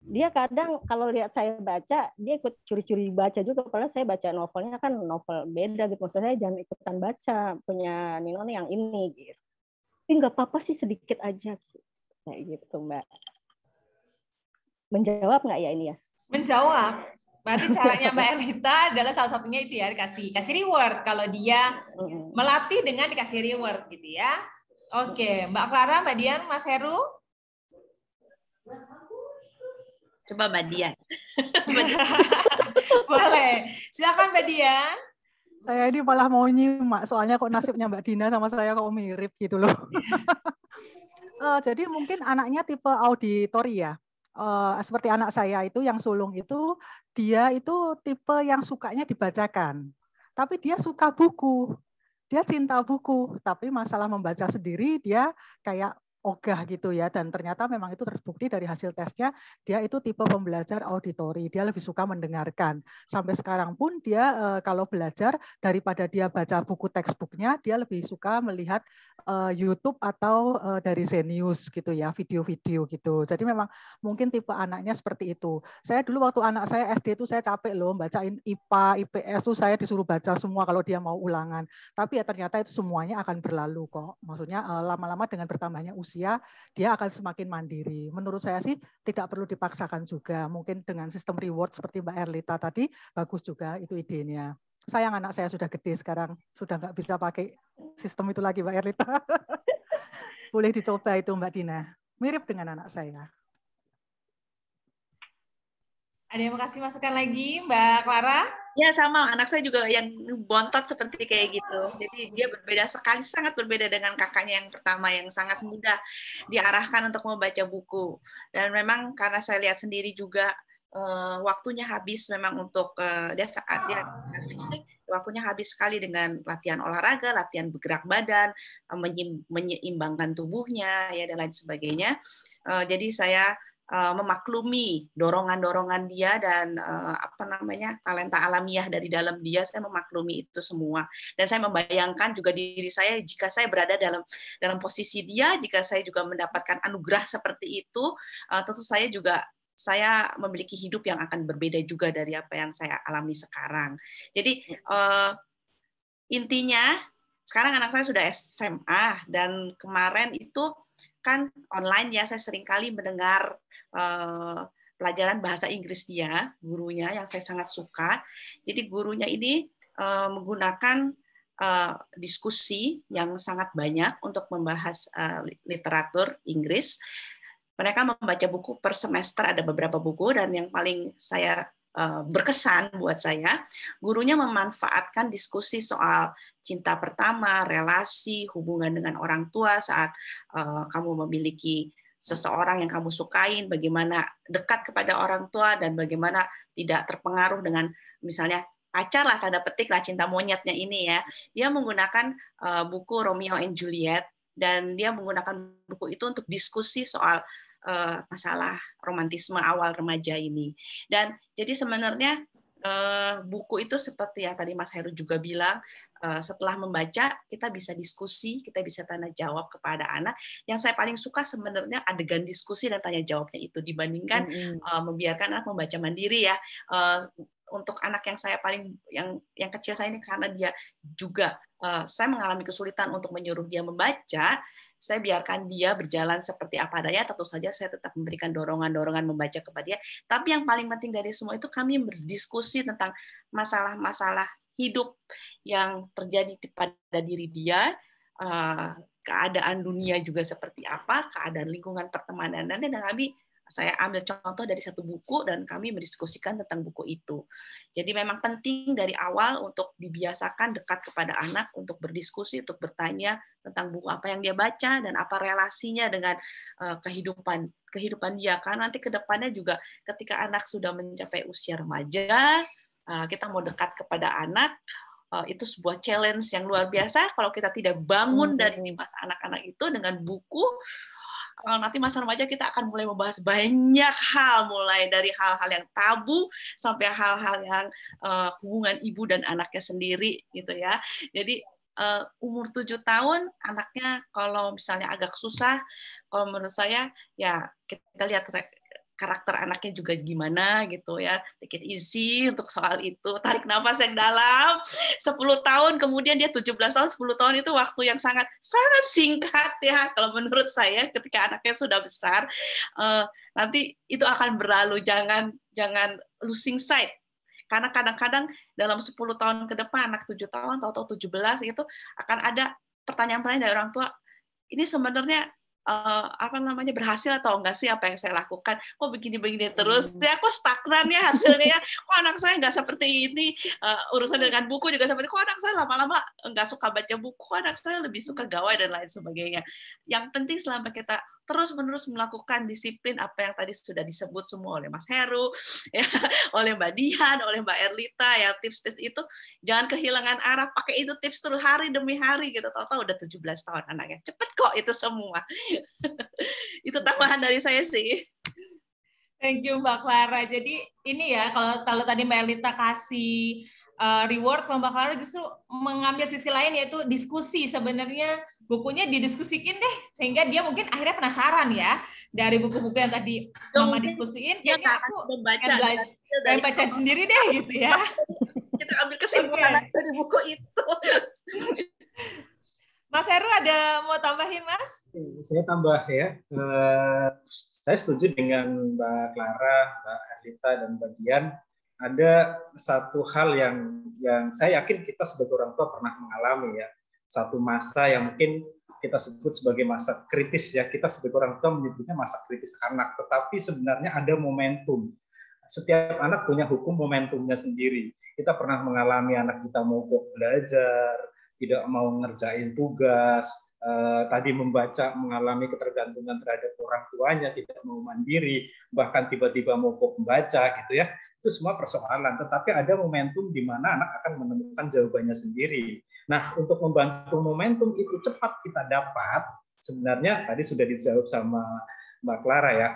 dia kadang kalau lihat saya baca, dia ikut curi-curi baca juga. Padahal saya baca novelnya kan novel beda gitu. Maksud saya jangan ikutan baca, punya Nino nih yang ini gitu. Tapi nggak apa-apa sih, sedikit aja gitu. Kayak gitu, Mbak. Menjawab nggak ya ini ya? Menjawab. Berarti caranya Mbak Erlita adalah salah satunya itu ya, kasih reward. Kalau dia melatih dengan dikasih reward gitu ya. Oke, Mbak Clara, Mbak Dian, Mas Heru. Coba Mbak Dian. Boleh. Silakan Mbak Dian. Saya ini malah mau nyimak, soalnya kok nasibnya Mbak Dina sama saya kok mirip gitu loh. Jadi mungkin anaknya tipe auditori ya. Seperti anak saya itu yang sulung itu, dia itu tipe yang sukanya dibacakan. Tapi dia suka buku. Dia cinta buku, tapi masalah membaca sendiri dia kayak ogah gitu ya, dan ternyata memang itu terbukti dari hasil tesnya dia itu tipe pembelajar auditori, dia lebih suka mendengarkan. Sampai sekarang pun dia kalau belajar daripada dia baca buku textbooknya, dia lebih suka melihat YouTube atau dari Zenius gitu ya, video-video gitu. Jadi memang mungkin tipe anaknya seperti itu. Saya dulu waktu anak saya SD itu saya capek loh bacain IPA, IPS tuh saya disuruh baca semua kalau dia mau ulangan. Tapi ya ternyata itu semuanya akan berlalu kok. Maksudnya lama-lama dengan bertambahnya usia, dia akan semakin mandiri. Menurut saya sih tidak perlu dipaksakan juga. Mungkin dengan sistem reward seperti Mbak Erlita tadi, bagus juga itu idenya. Sayang anak saya sudah gede sekarang, sudah nggak bisa pakai sistem itu lagi Mbak Erlita. Boleh dicoba itu Mbak Dina. Mirip dengan anak saya. Ada yang mau kasih masukan lagi, Mbak Clara? Ya sama, anak saya juga yang bontot seperti kayak gitu. Jadi dia berbeda sekali, sangat berbeda dengan kakaknya yang pertama yang sangat mudah diarahkan untuk membaca buku. Dan memang karena saya lihat sendiri juga waktunya habis memang untuk dia saat dia fisik, waktunya habis sekali dengan latihan olahraga, latihan bergerak badan, menyeimbangkan tubuhnya ya dan lain sebagainya. Jadi saya memaklumi dorongan-dorongan dia dan talenta alamiah dari dalam dia, saya memaklumi itu semua dan saya membayangkan juga diri saya jika saya berada dalam posisi dia, jika saya juga mendapatkan anugerah seperti itu, tentu saya memiliki hidup yang akan berbeda juga dari apa yang saya alami sekarang. Jadi intinya sekarang anak saya sudah SMA dan kemarin itu kan online ya, saya seringkali mendengar pelajaran bahasa Inggris dia, gurunya yang saya sangat suka. Jadi gurunya ini menggunakan diskusi yang sangat banyak untuk membahas literatur Inggris. Mereka membaca buku per semester, ada beberapa buku, dan yang paling saya berkesan buat saya, gurunya memanfaatkan diskusi soal cinta pertama, relasi, hubungan dengan orang tua saat kamu memiliki seseorang yang kamu sukain, bagaimana dekat kepada orang tua dan bagaimana tidak terpengaruh dengan misalnya pacar lah, tanda petik lah, cinta monyetnya ini ya. Dia menggunakan buku Romeo and Juliet dan dia menggunakan buku itu untuk diskusi soal masalah romantisme awal remaja ini. Dan jadi sebenarnya buku itu seperti yang tadi Mas Heru juga bilang, setelah membaca kita bisa diskusi, kita bisa tanya jawab kepada anak. Yang saya paling suka sebenarnya adegan diskusi dan tanya jawabnya itu dibandingkan membiarkan anak membaca mandiri ya. Untuk anak yang saya paling yang kecil saya ini, karena dia juga saya mengalami kesulitan untuk menyuruh dia membaca, saya biarkan dia berjalan seperti apa adanya. Tentu saja saya tetap memberikan dorongan-dorongan membaca kepada dia. Tapi yang paling penting dari semua itu kami berdiskusi tentang masalah-masalah hidup yang terjadi pada diri dia, keadaan dunia juga seperti apa, keadaan lingkungan pertemanan, dan saya ambil contoh dari satu buku dan kami mendiskusikan tentang buku itu. Jadi memang penting dari awal untuk dibiasakan dekat kepada anak, untuk berdiskusi, untuk bertanya tentang buku apa yang dia baca dan apa relasinya dengan kehidupan dia. Karena nanti ke depannya juga ketika anak sudah mencapai usia remaja, kita mau dekat kepada anak, itu sebuah challenge yang luar biasa. Kalau kita tidak bangun dari masa anak-anak itu dengan buku, nanti masa remaja kita akan mulai membahas banyak hal, mulai dari hal-hal yang tabu sampai hal-hal yang hubungan ibu dan anaknya sendiri gitu ya. Jadi umur 7 tahun anaknya kalau misalnya agak susah, kalau menurut saya ya kita lihat karakter anaknya juga gimana gitu ya. Take it easy untuk soal itu. Tarik nafas yang dalam. 10 tahun kemudian dia 17 tahun, 10 tahun itu waktu yang sangat singkat ya. Kalau menurut saya ketika anaknya sudah besar, nanti itu akan berlalu. Jangan losing sight. Karena kadang-kadang dalam 10 tahun ke depan, anak 7 tahun, atau 17 itu akan ada pertanyaan-pertanyaan dari orang tua. Ini sebenarnya berhasil atau enggak sih apa yang saya lakukan, kok begini-begini terus ya, kok stagnan ya hasilnya, kok anak saya nggak seperti ini, urusan dengan buku juga seperti, kok anak saya lama-lama nggak suka baca buku, kok anak saya lebih suka gawai dan lain sebagainya. Yang penting selama kita terus-menerus melakukan disiplin apa yang tadi sudah disebut semua oleh Mas Heru, ya, oleh Mbak Dian, oleh Mbak Erlita, ya tips-tips itu jangan kehilangan arah, pakai itu tips terus hari demi hari gitu, tahu-tahu udah 17 tahun anaknya, cepet kok itu semua. Itu tambahan dari saya sih. Thank you Mbak Clara. Jadi ini ya, kalau tadi Mbak Erlita kasih reward, Mbak Clara justru mengambil sisi lain, yaitu diskusi. Sebenarnya bukunya didiskusikin deh, sehingga dia mungkin akhirnya penasaran ya dari buku-buku yang tadi Mama diskusiin. Dia Kayaknya aku membaca pengen baca sendiri deh gitu ya. Kita ambil kesimpulan dari buku itu. Mas Heru ada mau tambahin, Mas? Saya tambah ya. Saya setuju dengan Mbak Clara, Mbak Erlita, dan Mbak Dian. Ada satu hal yang saya yakin kita sebagai orang tua pernah mengalami ya. Satu masa yang mungkin kita sebut sebagai masa kritis ya. Kita sebagai orang tua menyebutnya masa kritis anak. Tetapi sebenarnya ada momentum. Setiap anak punya hukum momentumnya sendiri. Kita pernah mengalami anak kita mogok belajar, tidak mau ngerjain tugas, tadi membaca mengalami ketergantungan terhadap orang tuanya, tidak mau mandiri, bahkan tiba-tiba mogok membaca gitu ya. Itu semua persoalan, tetapi ada momentum di mana anak akan menemukan jawabannya sendiri. Nah, untuk membantu momentum itu cepat kita dapat, sebenarnya tadi sudah dijawab sama Mbak Clara ya.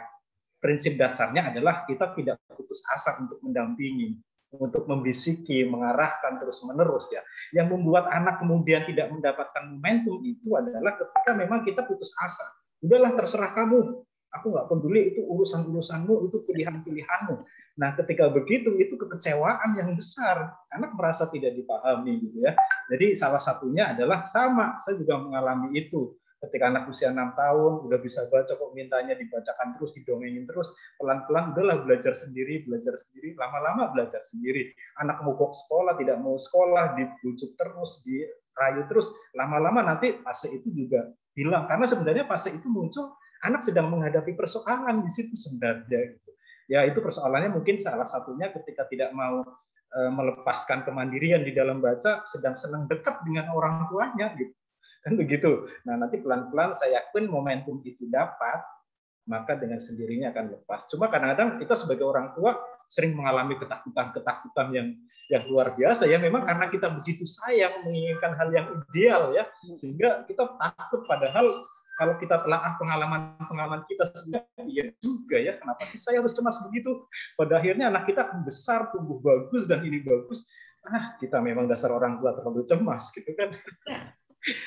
Prinsip dasarnya adalah kita tidak putus asa untuk mendampingi, untuk membisiki, mengarahkan terus-menerus ya. Yang membuat anak kemudian tidak mendapatkan momentum itu adalah ketika memang kita putus asa. Udahlah terserah kamu, aku nggak peduli, itu urusan-urusanmu, itu pilihan-pilihanmu. Nah ketika begitu, itu kekecewaan yang besar. Anak merasa tidak dipahami gitu ya. Jadi salah satunya adalah sama, saya juga mengalami itu. Ketika anak usia 6 tahun, udah bisa baca kok mintanya dibacakan terus, didongengin terus, pelan-pelan udahlah belajar sendiri, lama-lama belajar sendiri. Anak mogok sekolah, tidak mau sekolah, dibujuk terus, dirayu terus, lama-lama nanti fase itu juga hilang. Karena sebenarnya fase itu muncul, anak sedang menghadapi persoalan di situ sebenarnya. Ya itu persoalannya mungkin salah satunya ketika tidak mau melepaskan kemandirian di dalam baca, sedang senang dekat dengan orang tuanya gitu. Kan begitu. Nah, nanti pelan-pelan saya yakin momentum itu dapat, maka dengan sendirinya akan lepas. Cuma kadang-kadang kita sebagai orang tua sering mengalami ketakutan yang luar biasa ya. Memang karena kita begitu sayang menginginkan hal yang ideal ya, sehingga kita takut. Padahal kalau kita telah pengalaman kita sebenarnya juga ya. Kenapa sih saya harus cemas begitu? Pada akhirnya anak kita akan besar, tumbuh bagus dan ini bagus. Kita memang dasar orang tua terlalu cemas gitu kan.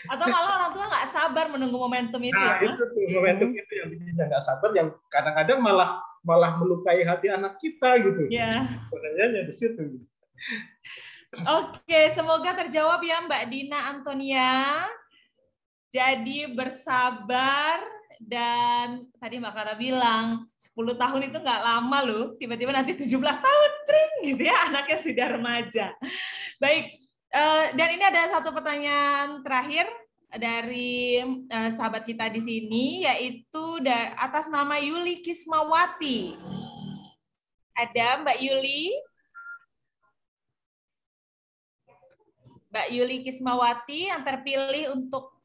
Atau malah orang tua nggak sabar menunggu momentum itu ya, Mas? Itu tuh, momentum itu yang bikin nggak sabar, yang kadang-kadang malah melukai hati anak kita gitu. Ya. Sebenarnya di situ. Oke, semoga terjawab ya Mbak Dina Antonia. Jadi bersabar, dan tadi Mbak Clara bilang 10 tahun itu nggak lama loh, tiba-tiba nanti 17 tahun, tring gitu ya, anaknya sudah remaja. Baik. Dan ini ada satu pertanyaan terakhir dari sahabat kita di sini, yaitu atas nama Yuli Kismawati. Ada Mbak Yuli? Mbak Yuli Kismawati yang terpilih untuk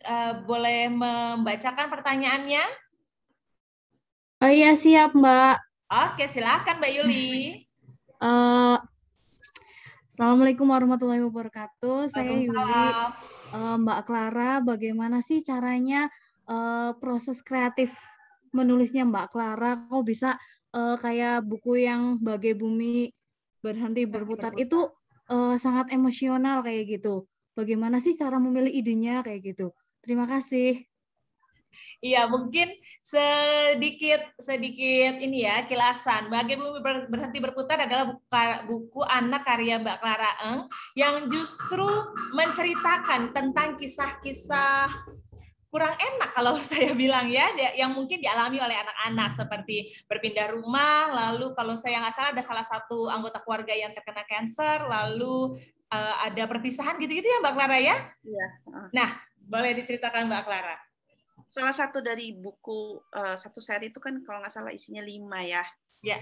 boleh membacakan pertanyaannya. Oh iya, siap Mbak. Oke, silakan Mbak Yuli. Assalamualaikum warahmatullahi wabarakatuh. Saya Yuli. Mbak Clara, bagaimana sih caranya proses kreatif menulisnya Mbak Clara? Kok bisa kayak buku yang Bagai Bumi Berhenti Berputar itu sangat emosional kayak gitu. Bagaimana sih cara memilih idenya kayak gitu? Terima kasih. Iya, mungkin sedikit ini ya, kilasan. Bagai Bumi Berhenti Berputar adalah buku anak karya Mbak Clara Eng yang justru menceritakan tentang kisah-kisah kurang enak kalau saya bilang ya, yang mungkin dialami oleh anak-anak, seperti berpindah rumah, lalu kalau saya nggak salah ada salah satu anggota keluarga yang terkena kanker, lalu ada perpisahan gitu-gitu ya Mbak Clara ya? Iya. Nah, boleh diceritakan Mbak Clara. Salah satu dari buku satu seri itu kan kalau nggak salah isinya 5 ya. Ya.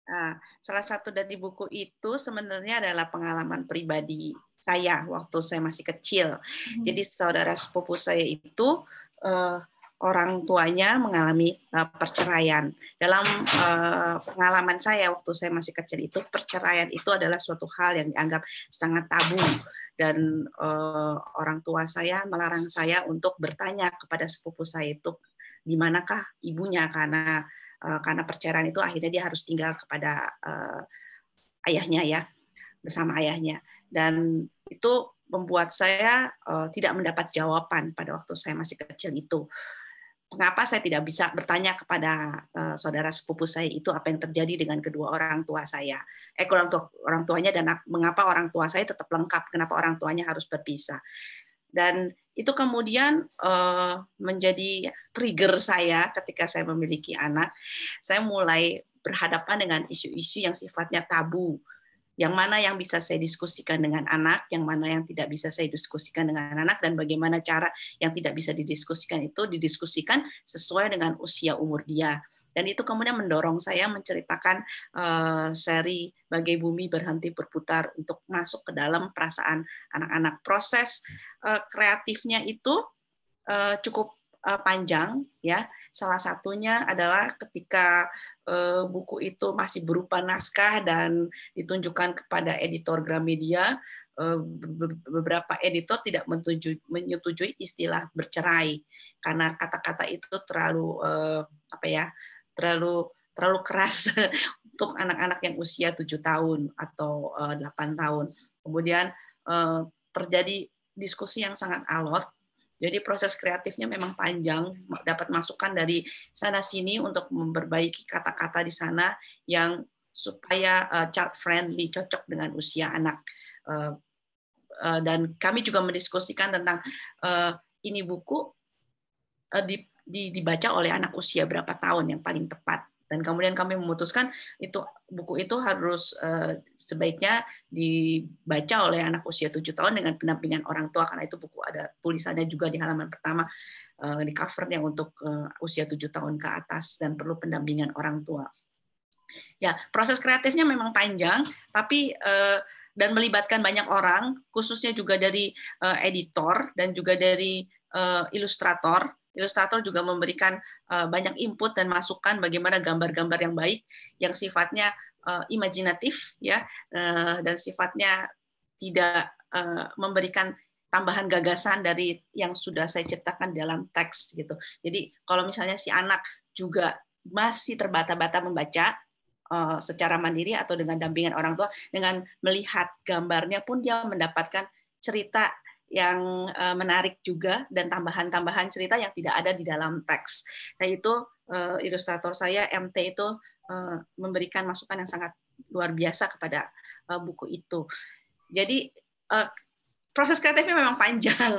Nah, salah satu dari buku itu sebenarnya adalah pengalaman pribadi saya waktu saya masih kecil. Jadi saudara sepupu saya itu orang tuanya mengalami perceraian. Dalam pengalaman saya waktu saya masih kecil itu, perceraian itu adalah suatu hal yang dianggap sangat tabu. Dan orang tua saya melarang saya untuk bertanya kepada sepupu saya itu di manakah ibunya, karena perceraian itu akhirnya dia harus tinggal kepada ayahnya ya, bersama ayahnya. Dan itu membuat saya tidak mendapat jawaban pada waktu saya masih kecil itu. Mengapa saya tidak bisa bertanya kepada saudara sepupu saya itu apa yang terjadi dengan kedua orang tua saya, orang tuanya, dan mengapa orang tua saya tetap lengkap, kenapa orang tuanya harus berpisah. Dan itu kemudian menjadi trigger saya ketika saya memiliki anak. Saya mulai berhadapan dengan isu-isu yang sifatnya tabu. Yang mana yang bisa saya diskusikan dengan anak, yang mana yang tidak bisa saya diskusikan dengan anak, dan bagaimana cara yang tidak bisa didiskusikan itu didiskusikan sesuai dengan usia umur dia. Dan itu kemudian mendorong saya menceritakan seri Bagai Bumi Berhenti Berputar untuk masuk ke dalam perasaan anak-anak. Proses kreatifnya itu cukup panjang ya. Salah satunya adalah ketika buku itu masih berupa naskah dan ditunjukkan kepada editor Gramedia, beberapa editor tidak menyetujui istilah bercerai karena kata-kata itu terlalu terlalu keras untuk anak-anak yang usia 7 tahun atau 8 tahun. Kemudian terjadi diskusi yang sangat alot. Jadi proses kreatifnya memang panjang, dapat masukan dari sana-sini untuk memperbaiki kata-kata di sana yang supaya child friendly, cocok dengan usia anak. Dan kami juga mendiskusikan tentang ini buku dibaca oleh anak usia berapa tahun yang paling tepat. Dan kemudian kami memutuskan buku itu harus sebaiknya dibaca oleh anak usia 7 tahun dengan pendampingan orang tua, karena itu buku ada tulisannya juga di halaman pertama di covernya untuk usia 7 tahun ke atas dan perlu pendampingan orang tua. Ya, proses kreatifnya memang panjang, tapi dan melibatkan banyak orang, khususnya juga dari editor dan juga dari ilustrator. Ilustrator juga memberikan banyak input dan masukan bagaimana gambar-gambar yang baik, yang sifatnya imajinatif ya, dan sifatnya tidak memberikan tambahan gagasan dari yang sudah saya ceritakan dalam teks gitu. Jadi kalau misalnya si anak juga masih terbata-bata membaca secara mandiri atau dengan dampingan orang tua, dengan melihat gambarnya pun dia mendapatkan cerita yang menarik juga dan tambahan-tambahan cerita yang tidak ada di dalam teks. Nah itu ilustrator saya MT itu memberikan masukan yang sangat luar biasa kepada buku itu. Jadi proses kreatifnya memang panjang,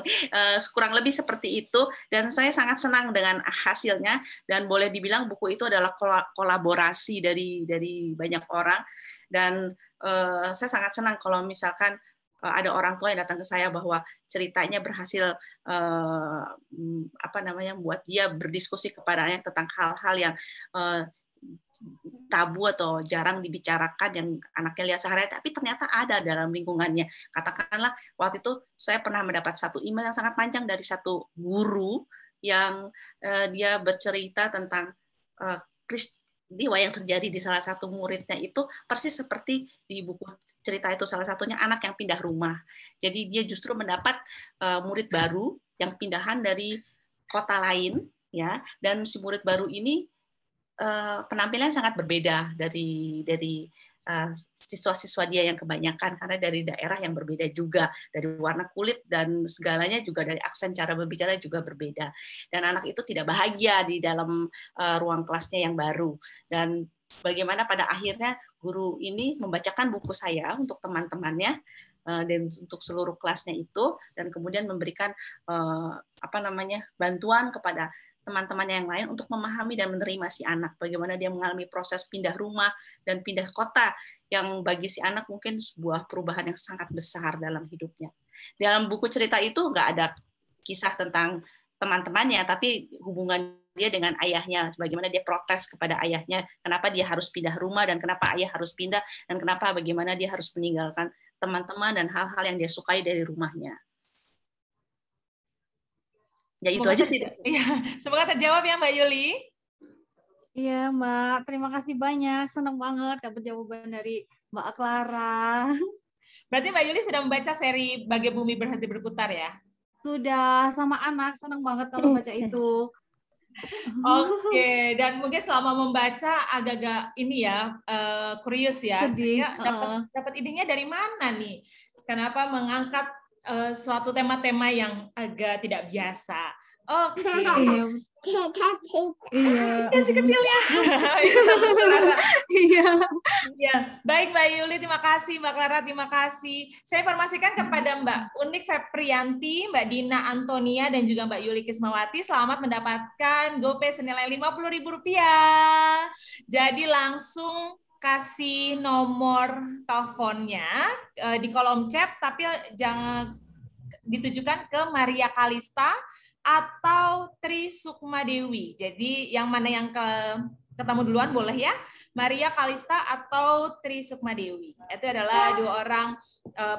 kurang lebih seperti itu, dan saya sangat senang dengan hasilnya, dan boleh dibilang buku itu adalah kolaborasi dari banyak orang, dan saya sangat senang kalau misalkan ada orang tua yang datang ke saya bahwa ceritanya berhasil membuat dia berdiskusi kepadanya tentang hal-hal yang tabu atau jarang dibicarakan yang anaknya lihat sehari-hari, tapi ternyata ada dalam lingkungannya. Katakanlah waktu itu saya pernah mendapat satu email yang sangat panjang dari satu guru yang dia bercerita tentang peristiwa yang terjadi di salah satu muridnya itu persis seperti di buku cerita itu, salah satunya anak yang pindah rumah. Jadi dia justru mendapat murid baru yang pindahan dari kota lain, ya, dan si murid baru ini penampilannya sangat berbeda dari siswa-siswa dia yang kebanyakan, karena dari daerah yang berbeda juga, dari warna kulit dan segalanya juga, dari aksen cara berbicara juga berbeda. Dan anak itu tidak bahagia di dalam ruang kelasnya yang baru. Dan bagaimana pada akhirnya guru ini membacakan buku saya untuk teman-temannya dan untuk seluruh kelasnya itu, dan kemudian memberikan bantuan kepada teman-temannya yang lain untuk memahami dan menerima si anak, bagaimana dia mengalami proses pindah rumah dan pindah kota yang bagi si anak mungkin sebuah perubahan yang sangat besar dalam hidupnya. Dalam buku cerita itu nggak ada kisah tentang teman-temannya, tapi hubungan dia dengan ayahnya, bagaimana dia protes kepada ayahnya, kenapa dia harus pindah rumah dan kenapa ayah harus pindah, dan kenapa bagaimana dia harus meninggalkan teman-teman dan hal-hal yang dia sukai dari rumahnya. Ya itu aja sih. Semoga terjawab ya Mbak Yuli. Iya Mbak, terima kasih banyak. Senang banget dapat jawaban dari Mbak Clara. Berarti Mbak Yuli sudah membaca seri Bagai Bumi Berhenti Berputar ya? Sudah, sama anak. Senang banget kalau baca itu. Oke, dan mungkin selama membaca agak-agak ini ya, kurius ya. Sedih. Ya, dapat idenya dari mana nih? Kenapa mengangkat suatu tema-tema yang agak tidak biasa? Oke. Iya. Si kecilnya. Iya. Ya, baik Mbak Yuli, terima kasih. Mbak Clara, terima kasih. Saya informasikan kepada Mbak Unik Feprianti, Mbak Dina Antonia, dan juga Mbak Yuli Kismawati, selamat mendapatkan GoPay senilai Rp50.000. Jadi langsung kasih nomor teleponnya di kolom chat, tapi jangan ditujukan ke Maria Kalista atau Tri Sukma Dewi. Jadi yang mana yang ketemu duluan boleh ya, Maria Kalista atau Tri Sukma Dewi. Itu adalah 2 orang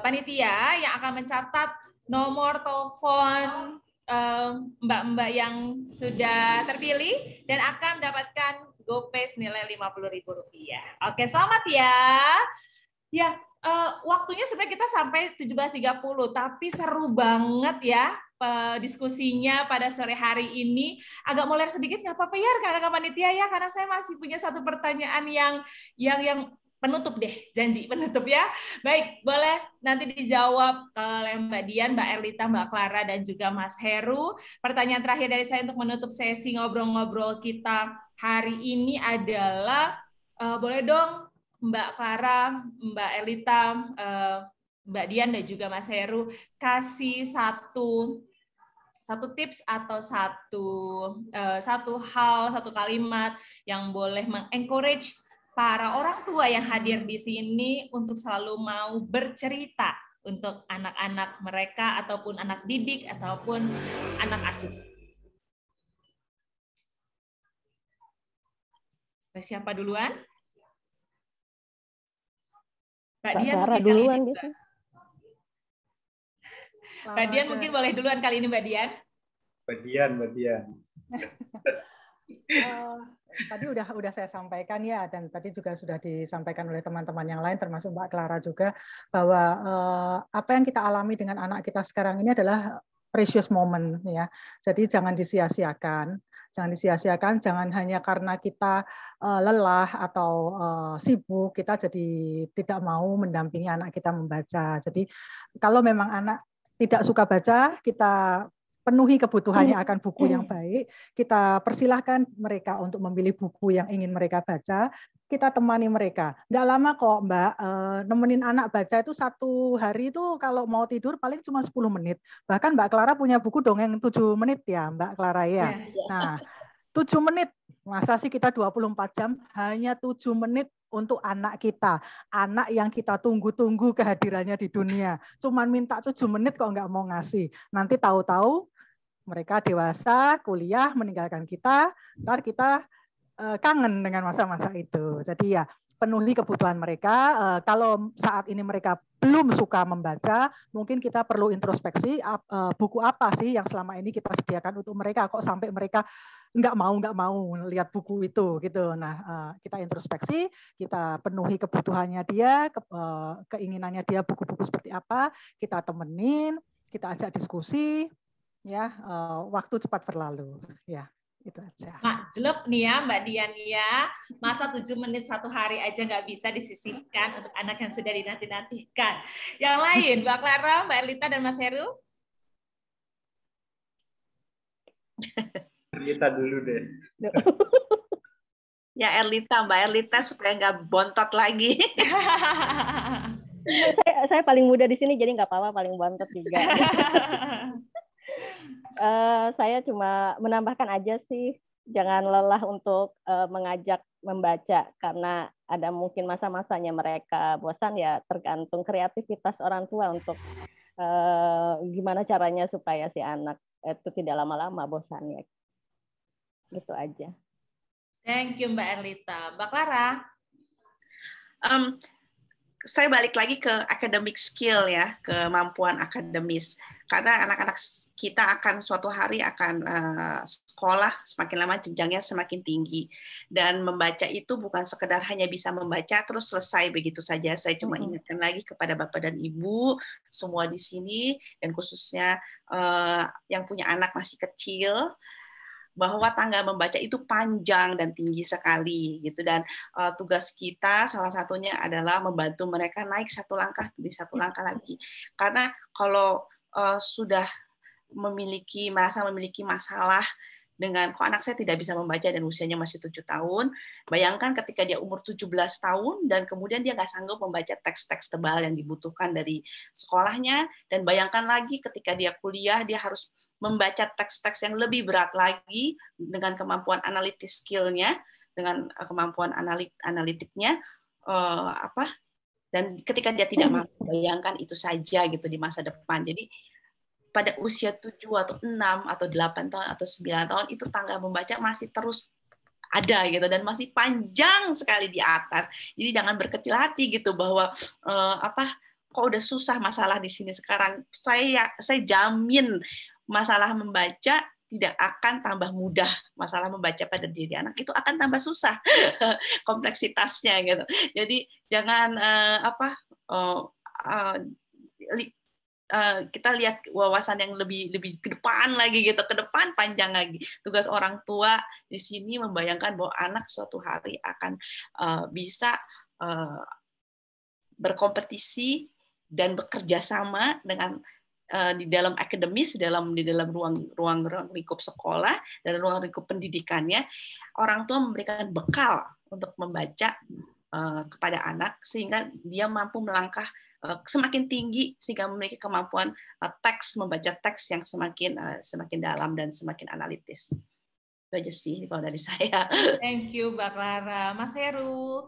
panitia yang akan mencatat nomor telepon mbak-mbak yang sudah terpilih dan akan mendapatkan GoPay senilai Rp50.000. Oke, selamat ya. Ya, waktunya sebenarnya kita sampai 17.30, tapi seru banget ya diskusinya pada sore hari ini. Agak molor sedikit, nggak apa-apa ya rekan-rekan panitia ya, karena saya masih punya satu pertanyaan yang penutup deh, janji penutup ya. Baik, boleh nanti dijawab oleh Mbak Dian, Mbak Erlita, Mbak Clara, dan juga Mas Heru. Pertanyaan terakhir dari saya untuk menutup sesi ngobrol-ngobrol kita hari ini adalah, boleh dong Mbak Clara, Mbak Erlita, Mbak Dian, dan juga Mas Heru kasih satu tips atau satu hal, satu kalimat yang boleh mengencourage para orang tua yang hadir di sini untuk selalu mau bercerita untuk anak-anak mereka ataupun anak didik ataupun anak asuh. Siapa duluan? Mbak Dian mungkin duluan kali ini, gitu. Mbak Dian mungkin boleh duluan kali ini, Mbak Dian. Mbak Dian. Tadi udah saya sampaikan ya, dan tadi juga sudah disampaikan oleh teman-teman yang lain, termasuk Mbak Clara juga, bahwa apa yang kita alami dengan anak kita sekarang ini adalah precious moment ya. Jadi jangan disia-siakan. Jangan disia-siakan, jangan hanya karena kita lelah atau sibuk, kita jadi tidak mau mendampingi anak kita membaca. Jadi kalau memang anak tidak suka baca, kita penuhi kebutuhannya akan buku yang baik, kita persilahkan mereka untuk memilih buku yang ingin mereka baca, kita temani mereka. Nggak lama kok Mbak, nemenin anak baca itu 1 hari itu kalau mau tidur paling cuma 10 menit. Bahkan Mbak Clara punya buku dongeng 7 menit ya Mbak Clara ya. Nah, 7 menit, masa sih kita 24 jam hanya 7 menit untuk anak kita, anak yang kita tunggu-tunggu kehadirannya di dunia. Cuman minta 7 menit kok nggak mau ngasih. Nanti tahu-tahu mereka dewasa, kuliah, meninggalkan kita, ntar kita kangen dengan masa-masa itu. Jadi ya penuhi kebutuhan mereka. Kalau saat ini mereka belum suka membaca, mungkin kita perlu introspeksi buku apa sih yang selama ini kita sediakan untuk mereka, kok sampai mereka nggak mau lihat buku itu gitu. Nah, kita introspeksi, kita penuhi kebutuhannya dia, keinginannya dia buku-buku seperti apa, kita temenin, kita ajak diskusi, ya waktu cepat berlalu, ya itu aja. Jelek nih ya Mbak Dian ya, masa 7 menit 1 hari aja nggak bisa disisihkan untuk anak yang sudah dinanti-nantikan. Yang lain, Mbak Clara, Mbak Erlita, dan Mas Heru? Erlita dulu deh. Ya Mbak Erlita supaya nggak bontot lagi. saya paling muda di sini, jadi nggak apa-apa paling bontot juga. Saya cuma menambahkan aja sih, jangan lelah untuk mengajak membaca, karena ada mungkin masa-masanya mereka bosan, ya tergantung kreativitas orang tua untuk gimana caranya supaya si anak itu tidak lama-lama bosannya. Gitu aja. Thank you Mbak Erlita. Mbak Clara? Saya balik lagi ke academic skill ya, kemampuan akademis. Karena anak-anak kita akan suatu hari akan sekolah, semakin lama jenjangnya semakin tinggi. Dan membaca itu bukan sekedar hanya bisa membaca terus selesai begitu saja. Saya cuma ingatkan lagi kepada Bapak dan Ibu semua di sini, dan khususnya yang punya anak masih kecil, bahwa tangga membaca itu panjang dan tinggi sekali gitu, dan tugas kita salah satunya adalah membantu mereka naik satu langkah demi satu langkah lagi, karena kalau sudah merasa memiliki masalah dengan kok anak saya tidak bisa membaca dan usianya masih 7 tahun, bayangkan ketika dia umur 17 tahun dan kemudian dia nggak sanggup membaca teks-teks tebal yang dibutuhkan dari sekolahnya, dan bayangkan lagi ketika dia kuliah dia harus membaca teks-teks yang lebih berat lagi dengan kemampuan analitis skill-nya, dengan kemampuan analitiknya, dan ketika dia tidak mampu, bayangkan itu saja gitu di masa depan. Jadi pada usia 7 atau 6 atau 8 tahun atau 9 tahun itu tangga membaca masih terus ada gitu, dan masih panjang sekali di atas. Jadi jangan berkecil hati gitu bahwa kok udah susah masalah di sini sekarang. Saya jamin masalah membaca tidak akan tambah mudah. Masalah membaca pada diri anak itu akan tambah susah kompleksitasnya gitu. Jadi jangan kita lihat wawasan yang lebih ke depan lagi gitu, ke depan panjang lagi. Tugas orang tua di sini membayangkan bahwa anak suatu hari akan bisa berkompetisi dan bekerja sama dengan di dalam akademis, di dalam ruang lingkup sekolah dan ruang lingkup pendidikannya. Orang tua memberikan bekal untuk membaca kepada anak sehingga dia mampu melangkah semakin tinggi, sehingga memiliki kemampuan membaca teks yang semakin dalam dan semakin analitis. Itu aja sih kalau dari saya. Thank you, Mbak Clara. Mas Heru.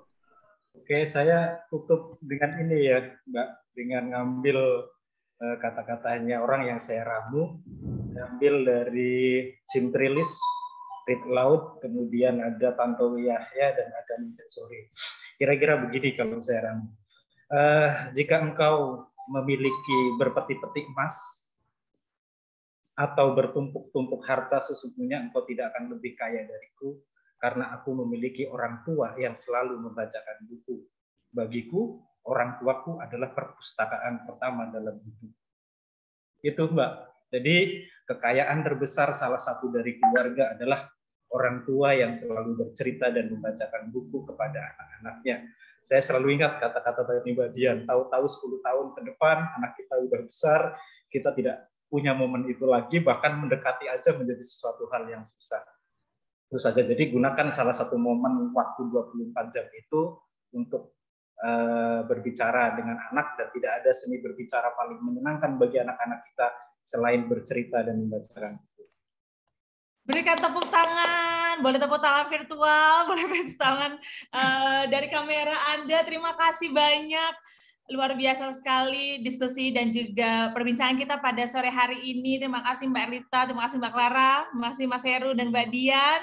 Oke, saya tutup dengan ini ya, Mbak, dengan ngambil kata-katanya orang yang saya ramu, ngambil dari Jim Trilis, Read Aloud, kemudian ada Tantowi Yahya, dan ada Montessori. Kira-kira begini kalau saya ramu. Jika engkau memiliki berpeti-peti emas atau bertumpuk-tumpuk harta, sesungguhnya engkau tidak akan lebih kaya dariku, karena aku memiliki orang tua yang selalu membacakan buku. Bagiku, orang tuaku adalah perpustakaan pertama dalam hidup. Itu, Mbak. Jadi kekayaan terbesar salah satu dari keluarga adalah orang tua yang selalu bercerita dan membacakan buku kepada anak-anaknya. Saya selalu ingat kata-kata dari Mbak Dian, tahu-tahu 10 tahun ke depan anak kita udah besar, kita tidak punya momen itu lagi, bahkan mendekati aja menjadi sesuatu hal yang susah. Itu saja. Jadi gunakan salah satu momen waktu 24 jam itu untuk berbicara dengan anak, dan tidak ada seni berbicara paling menyenangkan bagi anak-anak kita selain bercerita dan membacakan. Berikan tepuk tangan, boleh tepuk tangan virtual, boleh tepuk tangan dari kamera Anda. Terima kasih banyak, luar biasa sekali diskusi dan juga perbincangan kita pada sore hari ini. Terima kasih Mbak Erlita, terima kasih Mbak Clara, terima kasih Mas Heru dan Mbak Dian.